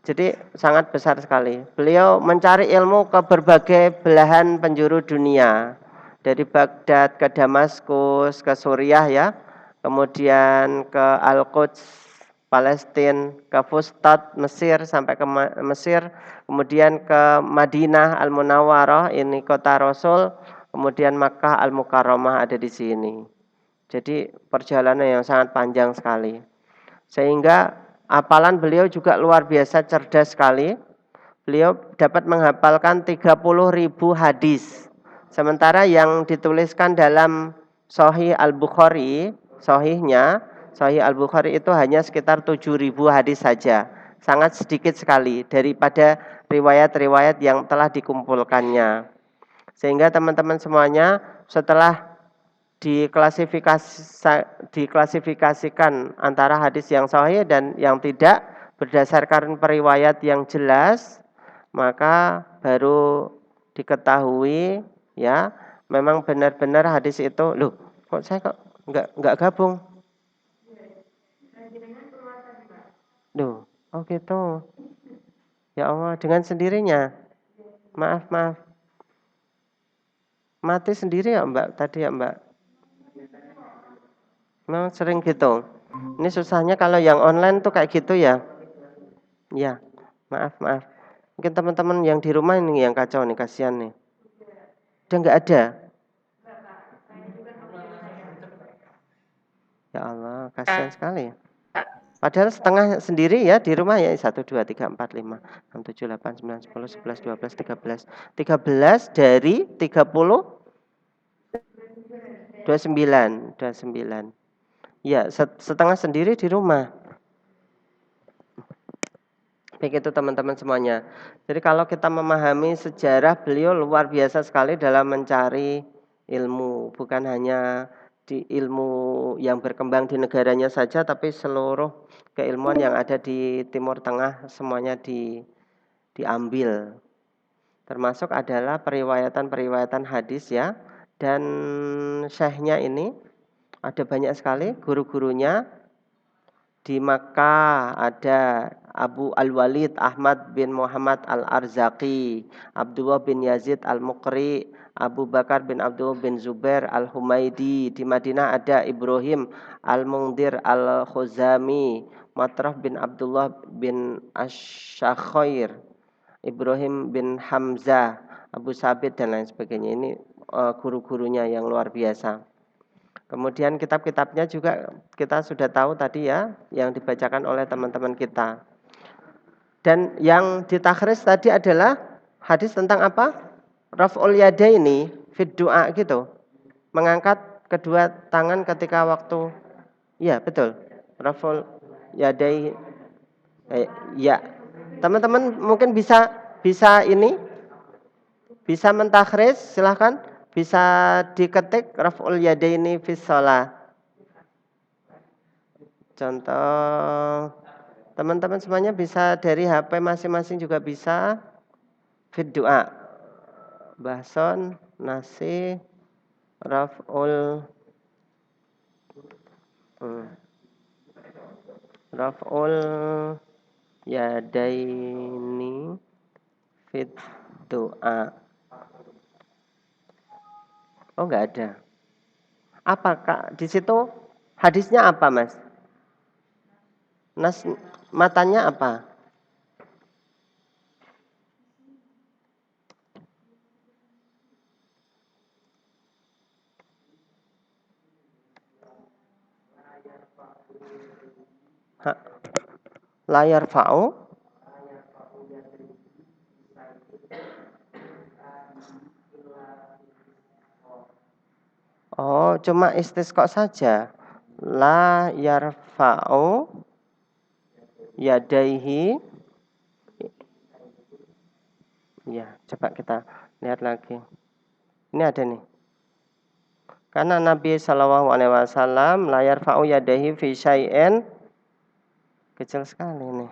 [SPEAKER 1] Jadi sangat besar sekali. Beliau mencari ilmu ke berbagai belahan penjuru dunia. Dari Baghdad ke Damaskus, ke Suriah ya. Kemudian ke Al-Quds, Palestina, ke Fustat, Mesir sampai ke Mesir. Kemudian ke Madinah Al-Munawwarah, ini kota Rasul. Kemudian Makkah Al-Mukarramah ada di sini. Jadi perjalanan yang sangat panjang sekali. Sehingga hafalan beliau juga luar biasa cerdas sekali. Beliau dapat menghafalkan 30.000 hadis. Sementara yang dituliskan dalam Sahih Al-Bukhari, Sahih Al-Bukhari itu hanya sekitar 7.000 hadis saja. Sangat sedikit sekali daripada riwayat-riwayat yang telah dikumpulkannya. Sehingga teman-teman semuanya setelah diklasifikasikan antara hadis yang sahih dan yang tidak, berdasarkan periwayat yang jelas, maka baru diketahui ya, memang benar-benar hadis itu, loh kok saya kok enggak gabung. Loh, oh gitu. Ya Allah, dengan sendirinya. Maaf. Mati sendiri ya Mbak, tadi ya Mbak. Memang sering gitu. Ini susahnya kalau yang online tuh kayak gitu ya. Ya, maaf. Mungkin teman-teman yang di rumah ini yang kacau nih, kasihan nih. Udah nggak ada. Ya Allah, kasihan sekali. Padahal setengah sendiri ya di rumah ya. 1, 2, 3, 4, 5, 6, 7, 8, 9, 10, 11, 12, 13. 13 dari 30, 29. Ya, setengah sendiri di rumah. Begitu teman-teman semuanya. Jadi kalau kita memahami sejarah, beliau luar biasa sekali dalam mencari ilmu. Bukan hanya di ilmu yang berkembang di negaranya saja, tapi seluruh keilmuan yang ada di Timur Tengah semuanya diambil. Termasuk adalah periwayatan hadis ya. Dan syekhnya ini ada banyak sekali guru-gurunya. Di Makkah ada Abu Al-Walid Ahmad bin Muhammad Al-Arzaqi, Abdullah bin Yazid Al-Muqri, Abu Bakar bin Abdullah bin Zubair Al-Humaidi. Di Madinah ada Ibrahim Al-Mungdir Al-Khuzami, Matraf bin Abdullah bin Ash-Shakhair, Ibrahim bin Hamzah, Abu Sabit dan lain sebagainya. Ini guru-gurunya yang luar biasa. Kemudian kitab-kitabnya juga kita sudah tahu tadi ya, yang dibacakan oleh teman-teman kita. Dan yang ditakhris tadi adalah hadis tentang apa? Raf'ul yadaini fid du'a gitu. Mengangkat kedua tangan ketika waktu, ya betul. Raf'ul yadai, ya. Teman-teman mungkin bisa ini, bisa mentakhris, silahkan. Bisa diketik raf'ul yadaini fis shalah. Contoh, teman-teman semuanya bisa dari HP masing-masing juga bisa. Fid du'a, bahson, nasi, raf'ul yadaini fid du'a. Oh enggak ada. Apa Kak? Di situ hadisnya apa Mas? Matanya apa? Layar fa'u. Oh, cuma istisqa saja. La yarfa'u yadaihi. Ya, coba kita lihat lagi. Ini ada nih. Karena Nabi Shallallahu Alaihi Wasallam la yarfa'u yadaihi fi syai'in. Kecil sekali nih.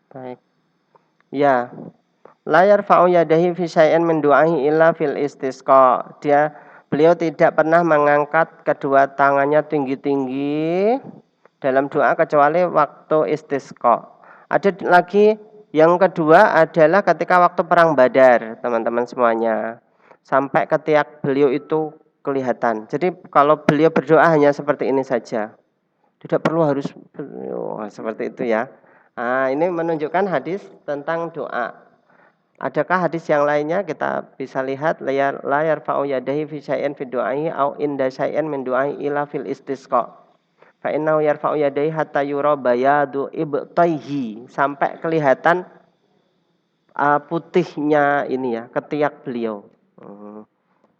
[SPEAKER 1] Baik. Ya. La yarfa'u yadaihi fi syai'in min du'ahi illa fil istisqa. Beliau tidak pernah mengangkat kedua tangannya tinggi-tinggi dalam doa kecuali waktu istisqa. Ada lagi yang kedua adalah ketika waktu perang Badar, teman-teman semuanya. Sampai ketiak beliau itu kelihatan. Jadi kalau beliau berdoa hanya seperti ini saja. Tidak perlu harus seperti itu ya. Nah, ini menunjukkan hadis tentang doa. Adakah hadis yang lainnya? Kita bisa lihat la yarfa'u yadayhi fi syai'in fi du'ai au inda syai'in min du'ai ila fil istisqa. Fa innahu yarfa'u yadayhi hatta yura bayadu ibtaihi, sampai kelihatan putihnya ini ya, ketiak beliau.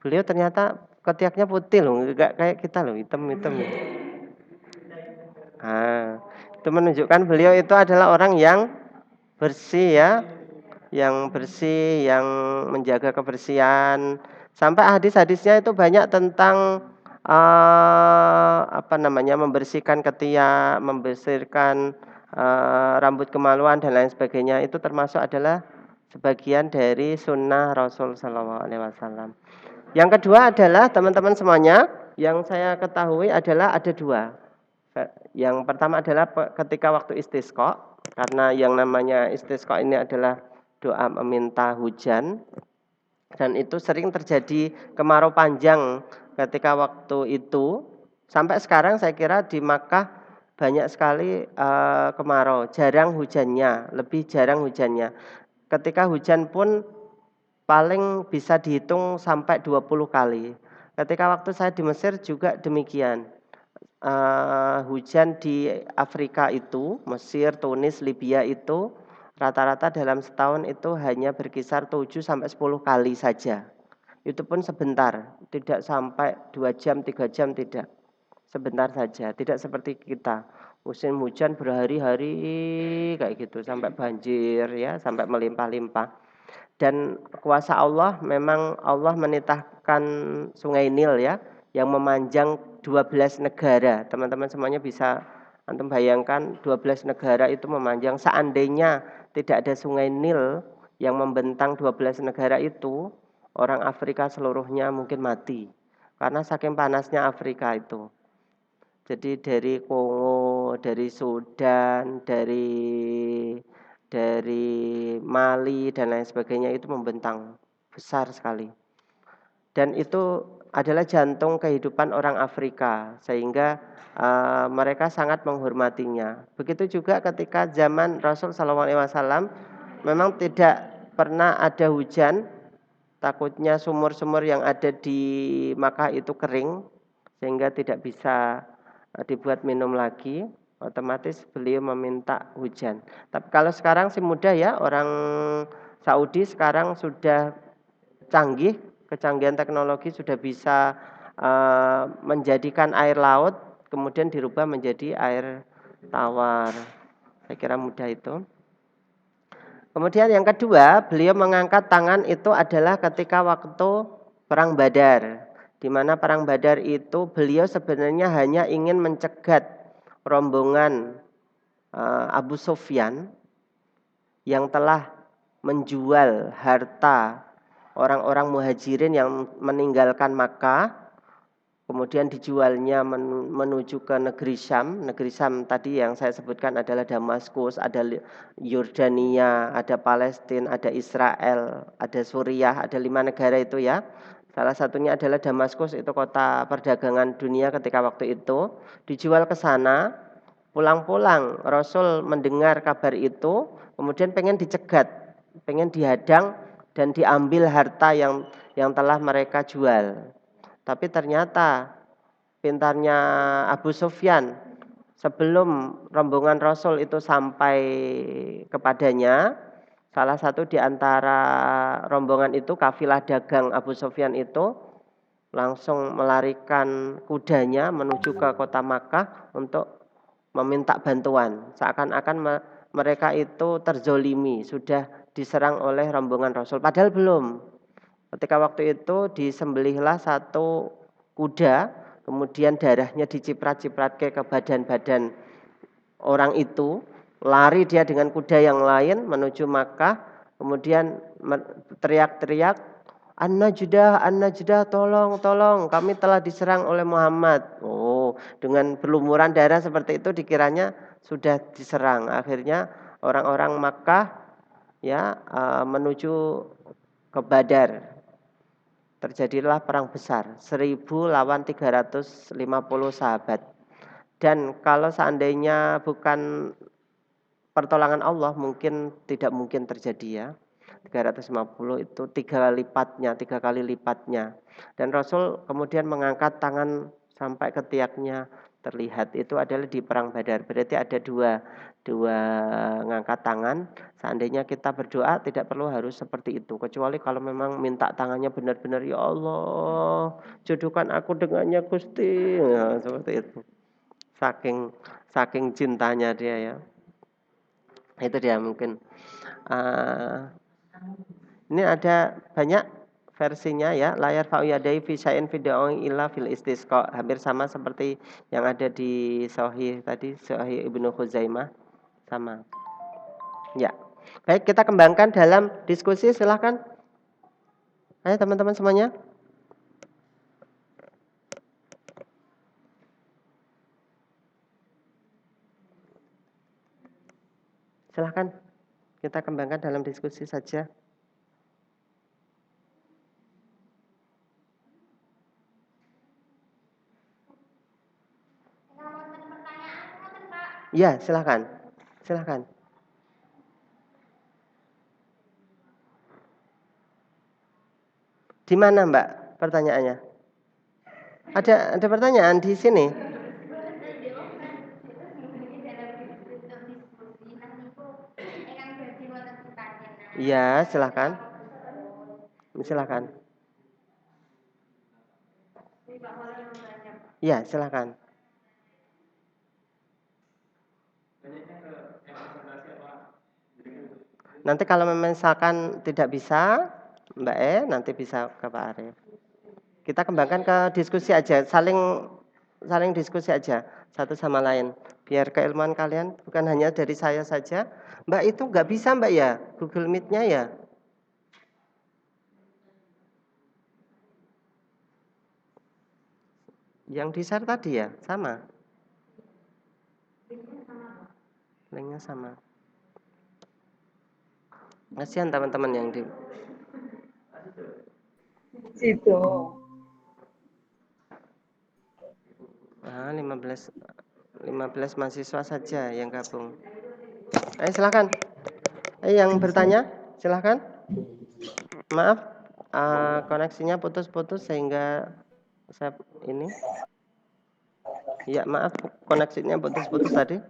[SPEAKER 1] Beliau ternyata ketiaknya putih loh, enggak kayak kita loh, hitam-hitam. Itu menunjukkan beliau itu adalah orang yang bersih ya, yang bersih, yang menjaga kebersihan. Sampai hadis-hadisnya itu banyak tentang membersihkan ketiak, membersihkan, rambut kemaluan dan lain sebagainya, itu termasuk adalah sebagian dari sunnah Rasul sallallahu alaihi wasallam. Yang kedua adalah teman-teman semuanya, yang saya ketahui adalah ada 2. Yang pertama adalah ketika waktu istisqa, karena yang namanya istisqa ini adalah doa meminta hujan, dan itu sering terjadi kemarau panjang ketika waktu itu. Sampai sekarang saya kira di Makkah banyak sekali, kemarau, jarang hujannya, lebih jarang hujannya. Ketika hujan pun paling bisa dihitung sampai 20 kali. Ketika waktu saya di Mesir juga demikian. Hujan di Afrika itu, Mesir, Tunis, Libya itu rata-rata dalam setahun itu hanya berkisar 7 sampai 10 kali saja. Itu pun sebentar, tidak sampai 2 jam, 3 jam, tidak. Sebentar saja, tidak seperti kita. Musim hujan berhari-hari kayak gitu sampai banjir ya, sampai melimpah-limpah. Dan kuasa Allah, memang Allah menitahkan Sungai Nil ya, yang memanjang 12 negara. Teman-teman semuanya bisa antum bayangkan 12 negara itu memanjang. Seandainya tidak ada Sungai Nil yang membentang 12 negara itu, orang Afrika seluruhnya mungkin mati. Karena saking panasnya Afrika itu. Jadi dari Kongo, dari Sudan, dari Mali dan lain sebagainya itu membentang besar sekali. Dan itu adalah jantung kehidupan orang Afrika, sehingga mereka sangat menghormatinya. Begitu juga ketika zaman Rasul SAW, memang tidak pernah ada hujan, takutnya sumur-sumur yang ada di Makkah itu kering, sehingga tidak bisa dibuat minum lagi. Otomatis beliau meminta hujan. Tapi kalau sekarang sih mudah ya, orang Saudi sekarang sudah canggih, kecanggihan teknologi sudah bisa menjadikan air laut kemudian dirubah menjadi air tawar. Saya kira mudah itu. Kemudian yang kedua, beliau mengangkat tangan itu adalah ketika waktu perang Badar. Di mana perang Badar itu beliau sebenarnya hanya ingin mencegat rombongan Abu Sufyan yang telah menjual harta orang-orang muhajirin yang meninggalkan Makkah, kemudian dijualnya menuju ke negeri Syam. Negeri Syam tadi yang saya sebutkan adalah Damaskus, ada Yordania, ada Palestina, ada Israel, ada Suriah, ada 5 negara itu ya. Salah satunya adalah Damaskus, itu kota perdagangan dunia ketika waktu itu. Dijual ke sana, pulang-pulang Rasul mendengar kabar itu, kemudian pengen dicegat, pengen dihadang dan diambil harta yang telah mereka jual. Tapi ternyata pintarnya Abu Sufyan, sebelum rombongan Rasul itu sampai kepadanya, salah satu di antara rombongan itu, kafilah dagang Abu Sufyan itu, langsung melarikan kudanya menuju ke kota Makkah untuk meminta bantuan. Seakan-akan mereka itu terzolimi, sudah diserang oleh rombongan Rasul. Padahal belum. Ketika waktu itu disembelihlah satu kuda, kemudian darahnya diciprat-ciprat ke badan-badan orang itu, lari dia dengan kuda yang lain menuju Makkah, kemudian teriak-teriak, An-Najdah, An-Najdah, tolong, tolong, kami telah diserang oleh Muhammad. Oh, dengan berlumuran darah seperti itu dikiranya sudah diserang. Akhirnya orang-orang Makkah ya menuju ke Badar. Terjadilah perang besar, 1000 lawan 350 sahabat. Dan kalau seandainya bukan pertolongan Allah, mungkin tidak mungkin terjadi ya. 350 itu 3 kali lipatnya. Dan Rasul kemudian mengangkat tangan sampai ketiaknya terlihat. Itu adalah di perang Badar. Berarti ada dua ngangkat tangan. Seandainya kita berdoa tidak perlu harus seperti itu. Kecuali kalau memang minta tangannya benar-benar, ya Allah, jodohkan aku dengannya Gusti. Ya, seperti itu. Saking cintanya dia ya. Itu dia mungkin. Ini ada banyak versinya ya, la yarfa'u yadayhi fi syai'in fi du'a'i illa fil istisqa. Hampir sama seperti yang ada di Sahih tadi, Sahih Ibnu Khuzaimah, sama. Ya. Baik, kita kembangkan dalam diskusi, silahkan. Ayo teman-teman semuanya. Silahkan. Kita kembangkan dalam diskusi saja. Ya, silahkan. Silahkan. Di mana, Mbak, pertanyaannya? Ada pertanyaan di sini? Iya, silahkan. Silahkan. Iya, silahkan. Nanti kalau misalkan tidak bisa, Mbak nanti bisa ke Pak Arief. Kita kembangkan ke diskusi aja, saling diskusi aja satu sama lain. Biar keilmuan kalian bukan hanya dari saya saja. Mbak itu nggak bisa, Mbak ya, Google Meet-nya ya. Yang di-share tadi ya, sama. Linknya sama. Kasihan teman-teman yang di
[SPEAKER 4] situ.
[SPEAKER 1] 15 mahasiswa saja yang gabung. Ayo silakan. Yang bertanya, silakan. Maaf, koneksinya putus-putus sehingga saya ini. Ya, maaf, koneksinya putus-putus tadi.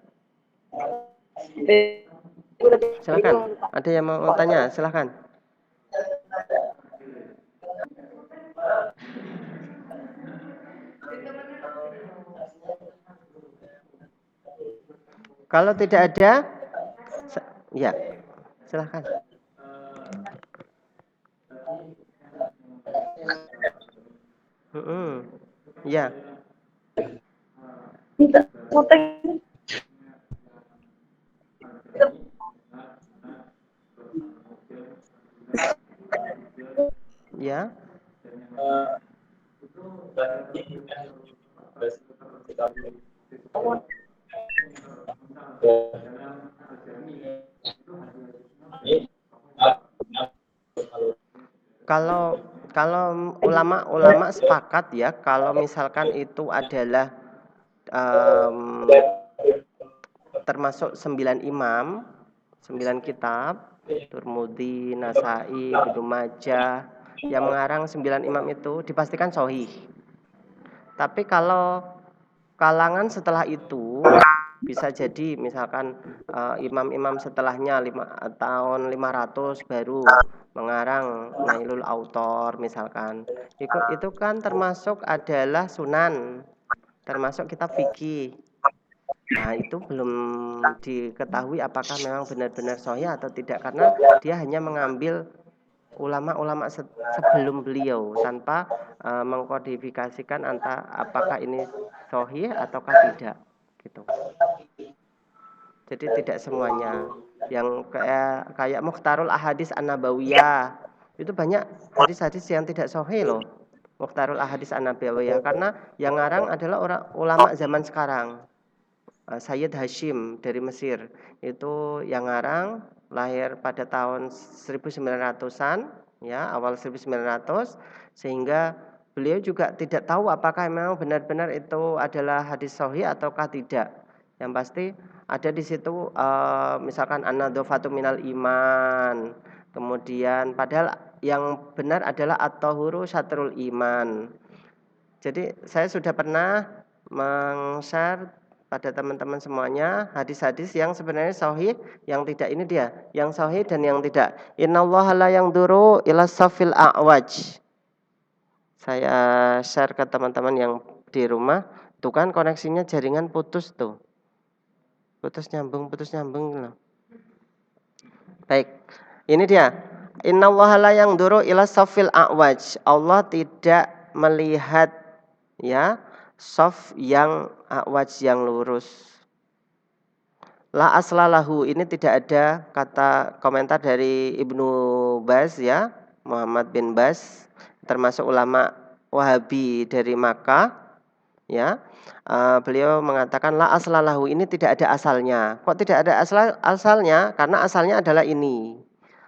[SPEAKER 1] Silakan. Ada yang mau tanya? Silakan. Kalau tidak ada, ya, silakan. Ya. Ya. Kalau ulama sepakat ya, kalau misalkan itu adalah termasuk 9 imam, 9 kitab, Tirmidzi, Nasa'i, Ibnu Majah, yang mengarang 9 imam itu dipastikan sahih. Tapi kalau kalangan setelah itu bisa jadi misalkan imam-imam setelahnya tahun 500 baru mengarang Nailul Autor misalkan. Itu kan termasuk adalah sunan, termasuk kitab fikih. Nah, itu belum diketahui apakah memang benar-benar sahih atau tidak, karena dia hanya mengambil ulama-ulama sebelum beliau tanpa mengkodifikasikan apakah ini sahih ataukah tidak gitu. Jadi tidak semuanya. Yang kayak Mukhtarul Ahadits An-Nabawiyah, itu banyak hadis-hadis yang tidak sahih loh. Mukhtarul Ahadits An-Nabawiyah, karena yang ngarang adalah ulama zaman sekarang. Sayyid Hashim dari Mesir, itu yang ngarang, lahir pada tahun 1900-an ya, awal 1900, sehingga beliau juga tidak tahu apakah memang benar-benar itu adalah hadis sahih ataukah tidak. Yang pasti ada di situ misalkan an-nadhafatu minal iman, kemudian padahal yang benar adalah at-tahuru syatrul iman. Jadi saya sudah pernah meng-share pada teman-teman semuanya hadis-hadis yang sebenarnya sahih, yang tidak, ini dia, yang sahih dan yang tidak. Innallaha la yanzuru ila safil a'waj. Saya share ke teman-teman yang di rumah, tuh kan koneksinya jaringan putus tuh. Putus nyambung loh. Baik. Ini dia. Innallaha la yanzuru ila safil a'waj. Allah tidak melihat ya saf yang a'waj yang lurus. La aslalahu, ini tidak ada kata komentar dari Ibnu Baz ya, Muhammad bin Baz, termasuk ulama Wahabi dari Makkah ya. Beliau mengatakan la aslalahu, ini tidak ada asalnya. Kok tidak ada asalnya? Karena asalnya adalah ini.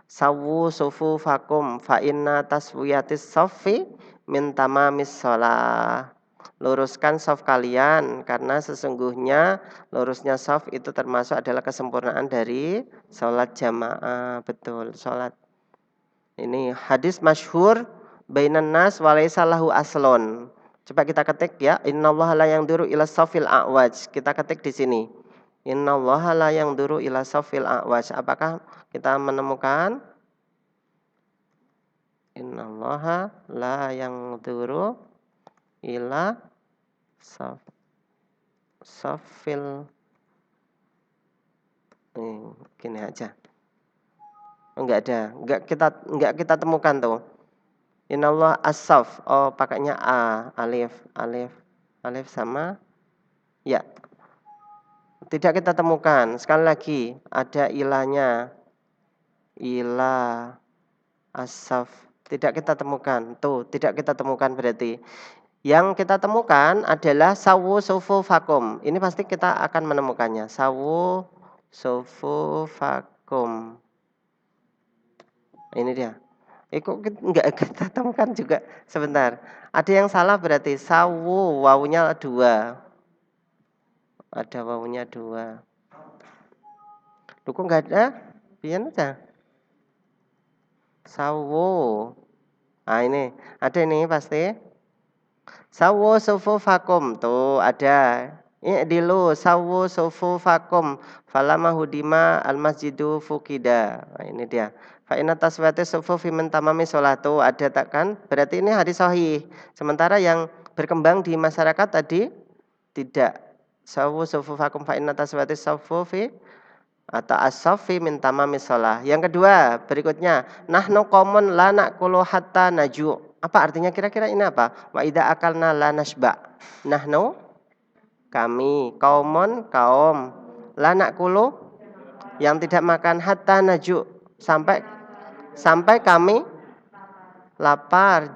[SPEAKER 1] Sawu sufufakum fa inna taswiyatis saffi min tamamis shalah. Luruskan shaf kalian karena sesungguhnya lurusnya shaf itu termasuk adalah kesempurnaan dari sholat jamaah. Betul, sholat. Ini hadis masyhur bainan nas walaysa lahu aslon. Coba kita ketik ya, innallaha la yanzuru ila safil a'waj. Kita ketik di sini. Innallaha la yanzuru ila safil a'waj. Apakah kita menemukan? Innallaha la yanzuru ila safil. Gini aja. Enggak ada. Enggak kita temukan tuh. Inallah as-saf. Oh, pakainya a, alif sama ya. Tidak kita temukan. Sekali lagi, ada ilahnya. Ilah as-saf. Tidak kita temukan. Tuh, tidak kita temukan berarti. Yang kita temukan adalah sawu sufufakum. Ini pasti kita akan menemukannya. Sawu sufufakum. Ini dia. Kok enggak kita temukan juga. Sebentar. Ada yang salah berarti sawu, wawunya 2. Ada wawunya 2. Kok enggak ada? Pian aja. Sawu. Ini. Ada ini pasti. Sawu sufufakum. Tuh ada. I'dilu sawu sufufakum. Falama hudima al-masjidu fukida. Ini dia. Fa inna taswiyati sufufi min tamami sholatu, ada tak kan? Berarti ini hadis sahih. Sementara yang berkembang di masyarakat tadi tidak. Sawu sufufakum fa inna taswiyati sufufi atau as-safi min tamami sholah. Yang kedua, berikutnya, nahnu qaumun la naqulu hatta naju. Apa artinya kira-kira ini apa? Wa idza akalna la nashba. Nahnu kami, qaumun kaum, la naqulu yang tidak makan hatta naju, sampai kami lapar,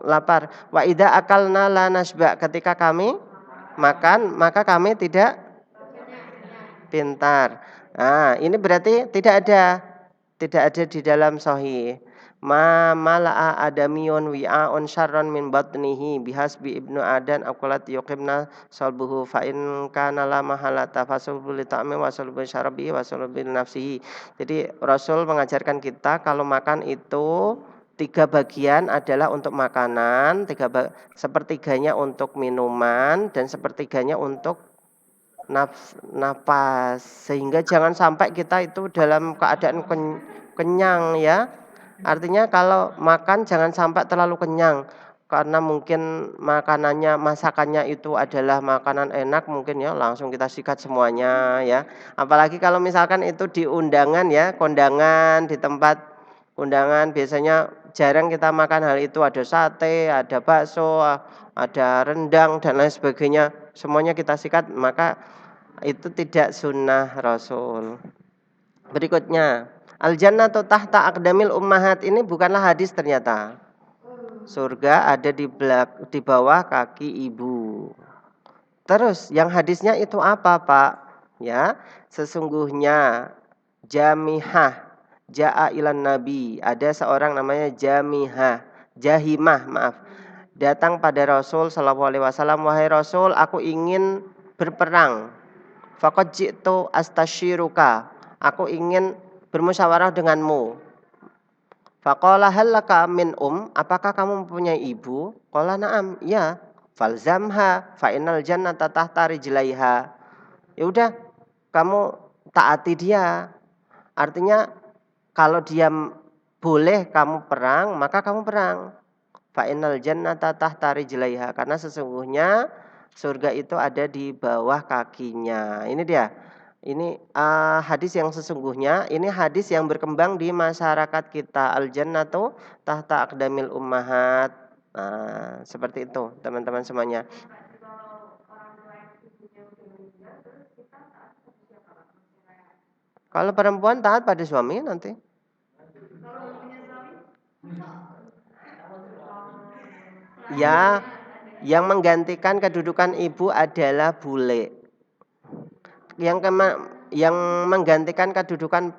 [SPEAKER 1] lapar. Wa idza akalna la nashba, ketika kami makan maka kami tidak pintar. Nah, ini berarti tidak ada di dalam sahih. Ma mala'a adamiyun wi'a'un syarran min batnihi bihasbi ibnu adan aqulat yuqimna salbuhu fa in kana la mahalata fasulbu li ta'mi wa sulbu syarabi wa sulbu nafsihi. Jadi Rasul mengajarkan kita kalau makan itu 3 bagian adalah untuk makanan, sepertiganya untuk minuman, dan sepertiganya untuk napas. Sehingga jangan sampai kita itu dalam keadaan kenyang ya. Artinya kalau makan jangan sampai terlalu kenyang, karena mungkin masakannya itu adalah makanan enak, mungkin ya langsung kita sikat semuanya ya. Apalagi kalau misalkan itu di undangan ya, kondangan, di tempat undangan biasanya jarang kita makan hal itu, ada sate, ada bakso, ada rendang dan lain sebagainya, semuanya kita sikat, maka itu tidak sunnah Rasul. Berikutnya, al-jannatu tahta aqdamil ummahat, ini bukanlah hadis ternyata. Surga ada di bawah kaki ibu. Terus yang hadisnya itu apa, Pak? Ya, sesungguhnya Jamihah ja'a ilan nabi, ada seorang namanya Jahimah, datang pada Rasul sallallahu alaihi wasallam, wahai Rasul, aku ingin berperang. Faqad ji'tu astasyiruka, aku ingin bermusyawarah denganmu. Faqala hal laka min apakah kamu mempunyai ibu? Qala na'am, ya. Falzamha fa innal jannata tahta rijlaiha. Ya udah, kamu taati dia. Artinya kalau dia boleh kamu perang, maka kamu perang. Fa innal jannata tahta rijlaiha, karena sesungguhnya surga itu ada di bawah kakinya. Ini dia. Ini hadis yang sesungguhnya, ini hadis yang berkembang di masyarakat kita. Al-jannatu tahta aqdamil ummahat. Nah, seperti itu teman-teman semuanya. Kalau perempuan taat pada suami nanti. Ya, yang menggantikan kedudukan ibu adalah bule. Yang menggantikan kedudukan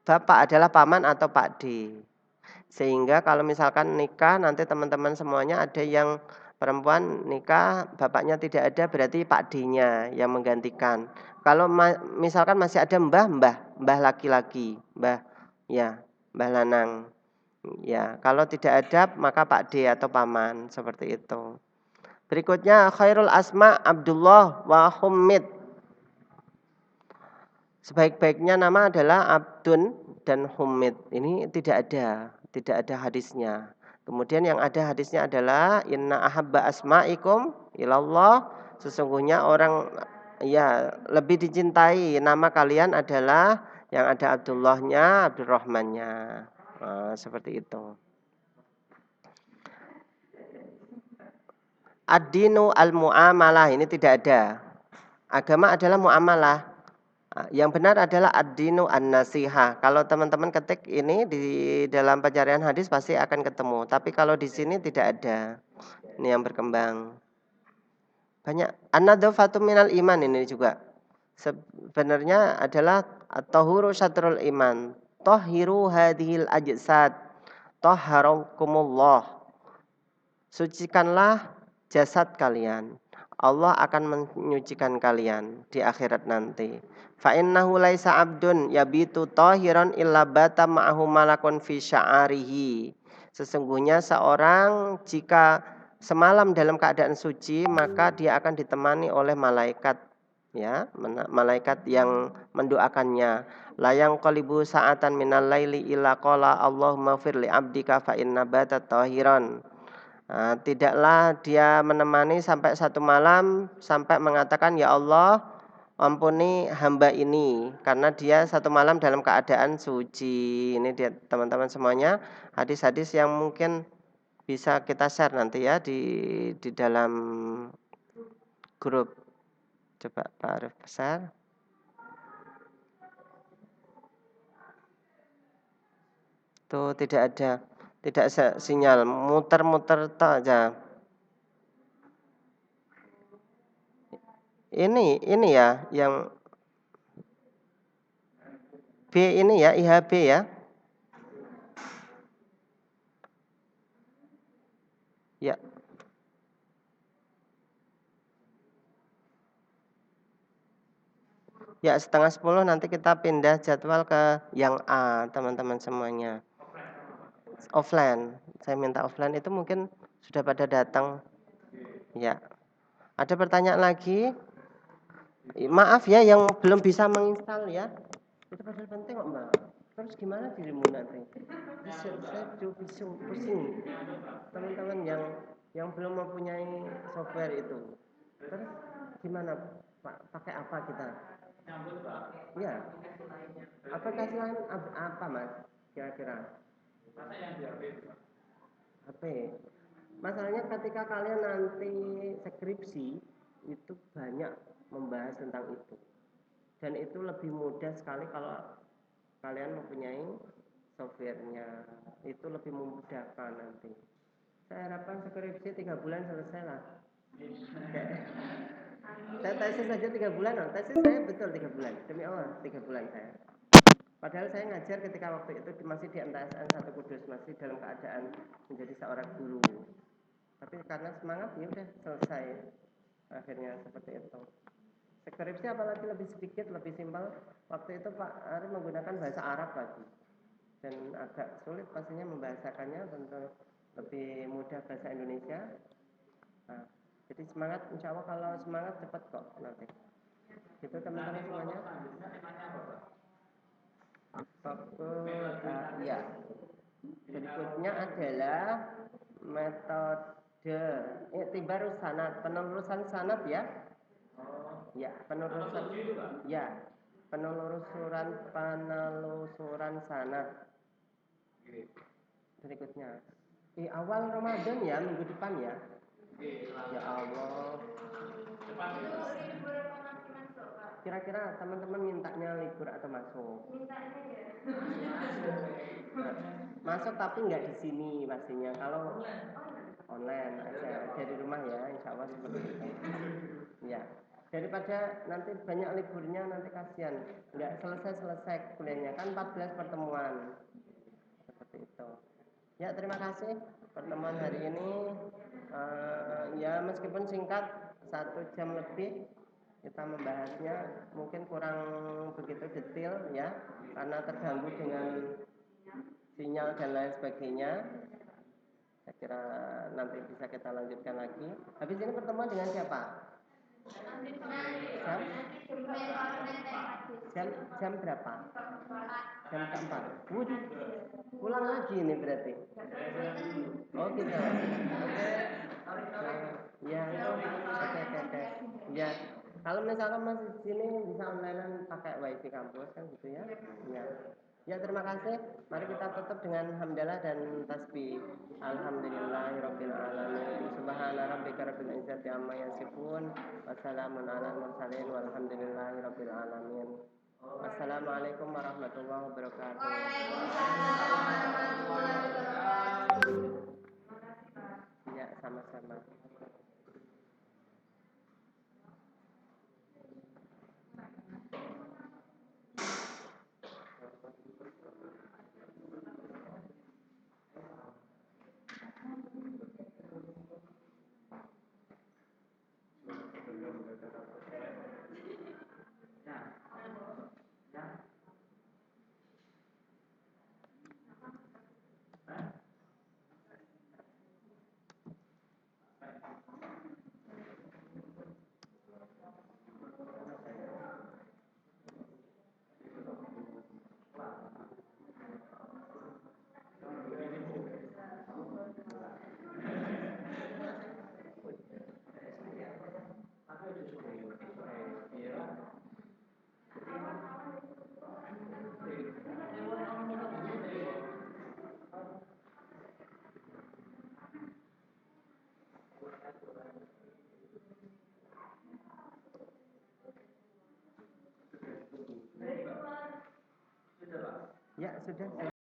[SPEAKER 1] bapak adalah paman atau pakde. Sehingga kalau misalkan nikah nanti teman-teman semuanya ada yang perempuan nikah bapaknya tidak ada, berarti pakdenya yang menggantikan. Kalau misalkan masih ada mbah laki-laki, mbah lanang. Ya, kalau tidak ada maka pakde atau paman, seperti itu. Berikutnya khairul asma Abdullah wa Humid. Sebaik-baiknya nama adalah Abdun dan Humid. Ini tidak ada hadisnya. Kemudian yang ada hadisnya adalah inna ahabba asma'ikum ilallah. Sesungguhnya orang lebih dicintai nama kalian adalah yang ada Abdullahnya, Abdurrahmannya. Seperti itu. Ad-dinu al-mu'amalah, ini tidak ada. Agama adalah muamalah. Yang benar adalah ad-dinu an-nasihah. Kalau teman-teman ketik ini di dalam pencarian hadis pasti akan ketemu. Tapi kalau di sini tidak ada. Ini yang berkembang. Banyak. An-nadhafatu minal iman ini juga. Sebenarnya adalah at-tahuru syatrul iman. Tahhiru hadhil ajsad. Tahharakumullah. Sucikanlah jasad kalian. Allah akan menyucikan kalian di akhirat nanti. Fa innahu laisa abdun yabitu tahiran illa bata ma'ahu malakun fi sya'arihi. Sesungguhnya seorang jika semalam dalam keadaan suci maka dia akan ditemani oleh malaikat, malaikat yang mendoakannya. Layang qalibu sa'atan minal laili illa qala Allahumma fir li abdika fa inna bata tahiran. Tidaklah dia menemani sampai satu malam sampai mengatakan ya Allah ampuni hamba ini karena dia satu malam dalam keadaan suci. Ini dia teman-teman semuanya hadis-hadis yang mungkin bisa kita share nanti ya di dalam grup. Coba Pak Arif share. Tuh tidak sinyal, muter-muter aja. Ini ya yang B ini ya, IHB ya. Ya. Ya, 9:30 nanti kita pindah jadwal ke yang A, teman-teman semuanya. Offline. Saya minta offline itu mungkin sudah pada datang. Ya. Ada pertanyaan lagi? Maaf ya yang belum bisa menginstal ya. Itu padahal penting kok, Mbak. Terus gimana dirimu nanti? Saya pusing. Teman-teman yang belum mempunyai software itu. Terus gimana Pak? Pakai apa kita? Ya. Aplikasi lain apa Mas? Kira-kira? HP. Masalahnya ketika kalian nanti skripsi itu banyak membahas tentang itu. Dan itu lebih mudah sekali kalau kalian mempunyai softwarenya. Itu lebih memudahkan nanti. Saya harapkan skripsi 3 bulan selesai lah. Saya tesis saja 3 bulan loh. Tesis saya betul 3 bulan. Demi Allah 3 bulan saya. Padahal saya ngajar ketika waktu itu masih di MTSN 1 Kudus, masih dalam keadaan menjadi seorang guru. Tapi karena semangat ya udah selesai. Akhirnya seperti itu. Skripsi apalagi lebih sedikit, lebih simpel. Waktu itu Pak Ari menggunakan bahasa Arab lagi. Dan agak sulit pastinya membahasakannya, tentu lebih mudah bahasa Indonesia. Nah, jadi semangat, insya Allah kalau semangat cepat kok nanti. Gitu teman-teman semuanya. Ya. Berikutnya adalah metode i'tibarus sanad, penelusuran sanad ya. Ya, penelusuran ya. penelusuran sanad. Berikutnya di awal Ramadan ya, minggu depan ya. Ya Allah. Kira-kira teman-teman mintanya libur atau masuk? Masuk tapi nggak di sini pastinya. Kalau online aja dari rumah ya, insya Allah seperti itu. Ya, daripada nanti banyak liburnya, nanti kasihan nggak selesai kuliahnya, kan 14 pertemuan seperti itu. Ya, terima kasih pertemuan hari ini. Ya meskipun singkat 1 jam lebih kita membahasnya, mungkin kurang begitu detail ya karena terganggu dengan sinyal dan lain sebagainya. Saya kira nanti bisa kita lanjutkan lagi. Habis ini pertemuan dengan siapa? Jam berapa? Jam keempat. Pulang lagi ini berarti. Oh gitu. Oke. Ya. Oke. Ya. Kalau misalkan masih di sini bisa online pakai wifi kampus kan gitu ya. Ya. Ya, terima kasih. Mari kita tutup dengan hamdalah dan tasbih. Alhamdulillahirabbil alamin. Subhana rabbika rabbil izzati amma yasifun. Wassalamun alal mursalin walhamdulillahirabbil alamin. Wassalamualaikum warahmatullahi wabarakatuh. Waalaikumsalam warahmatullahi wabarakatuh. Ya, sama-sama. Ya, sudah.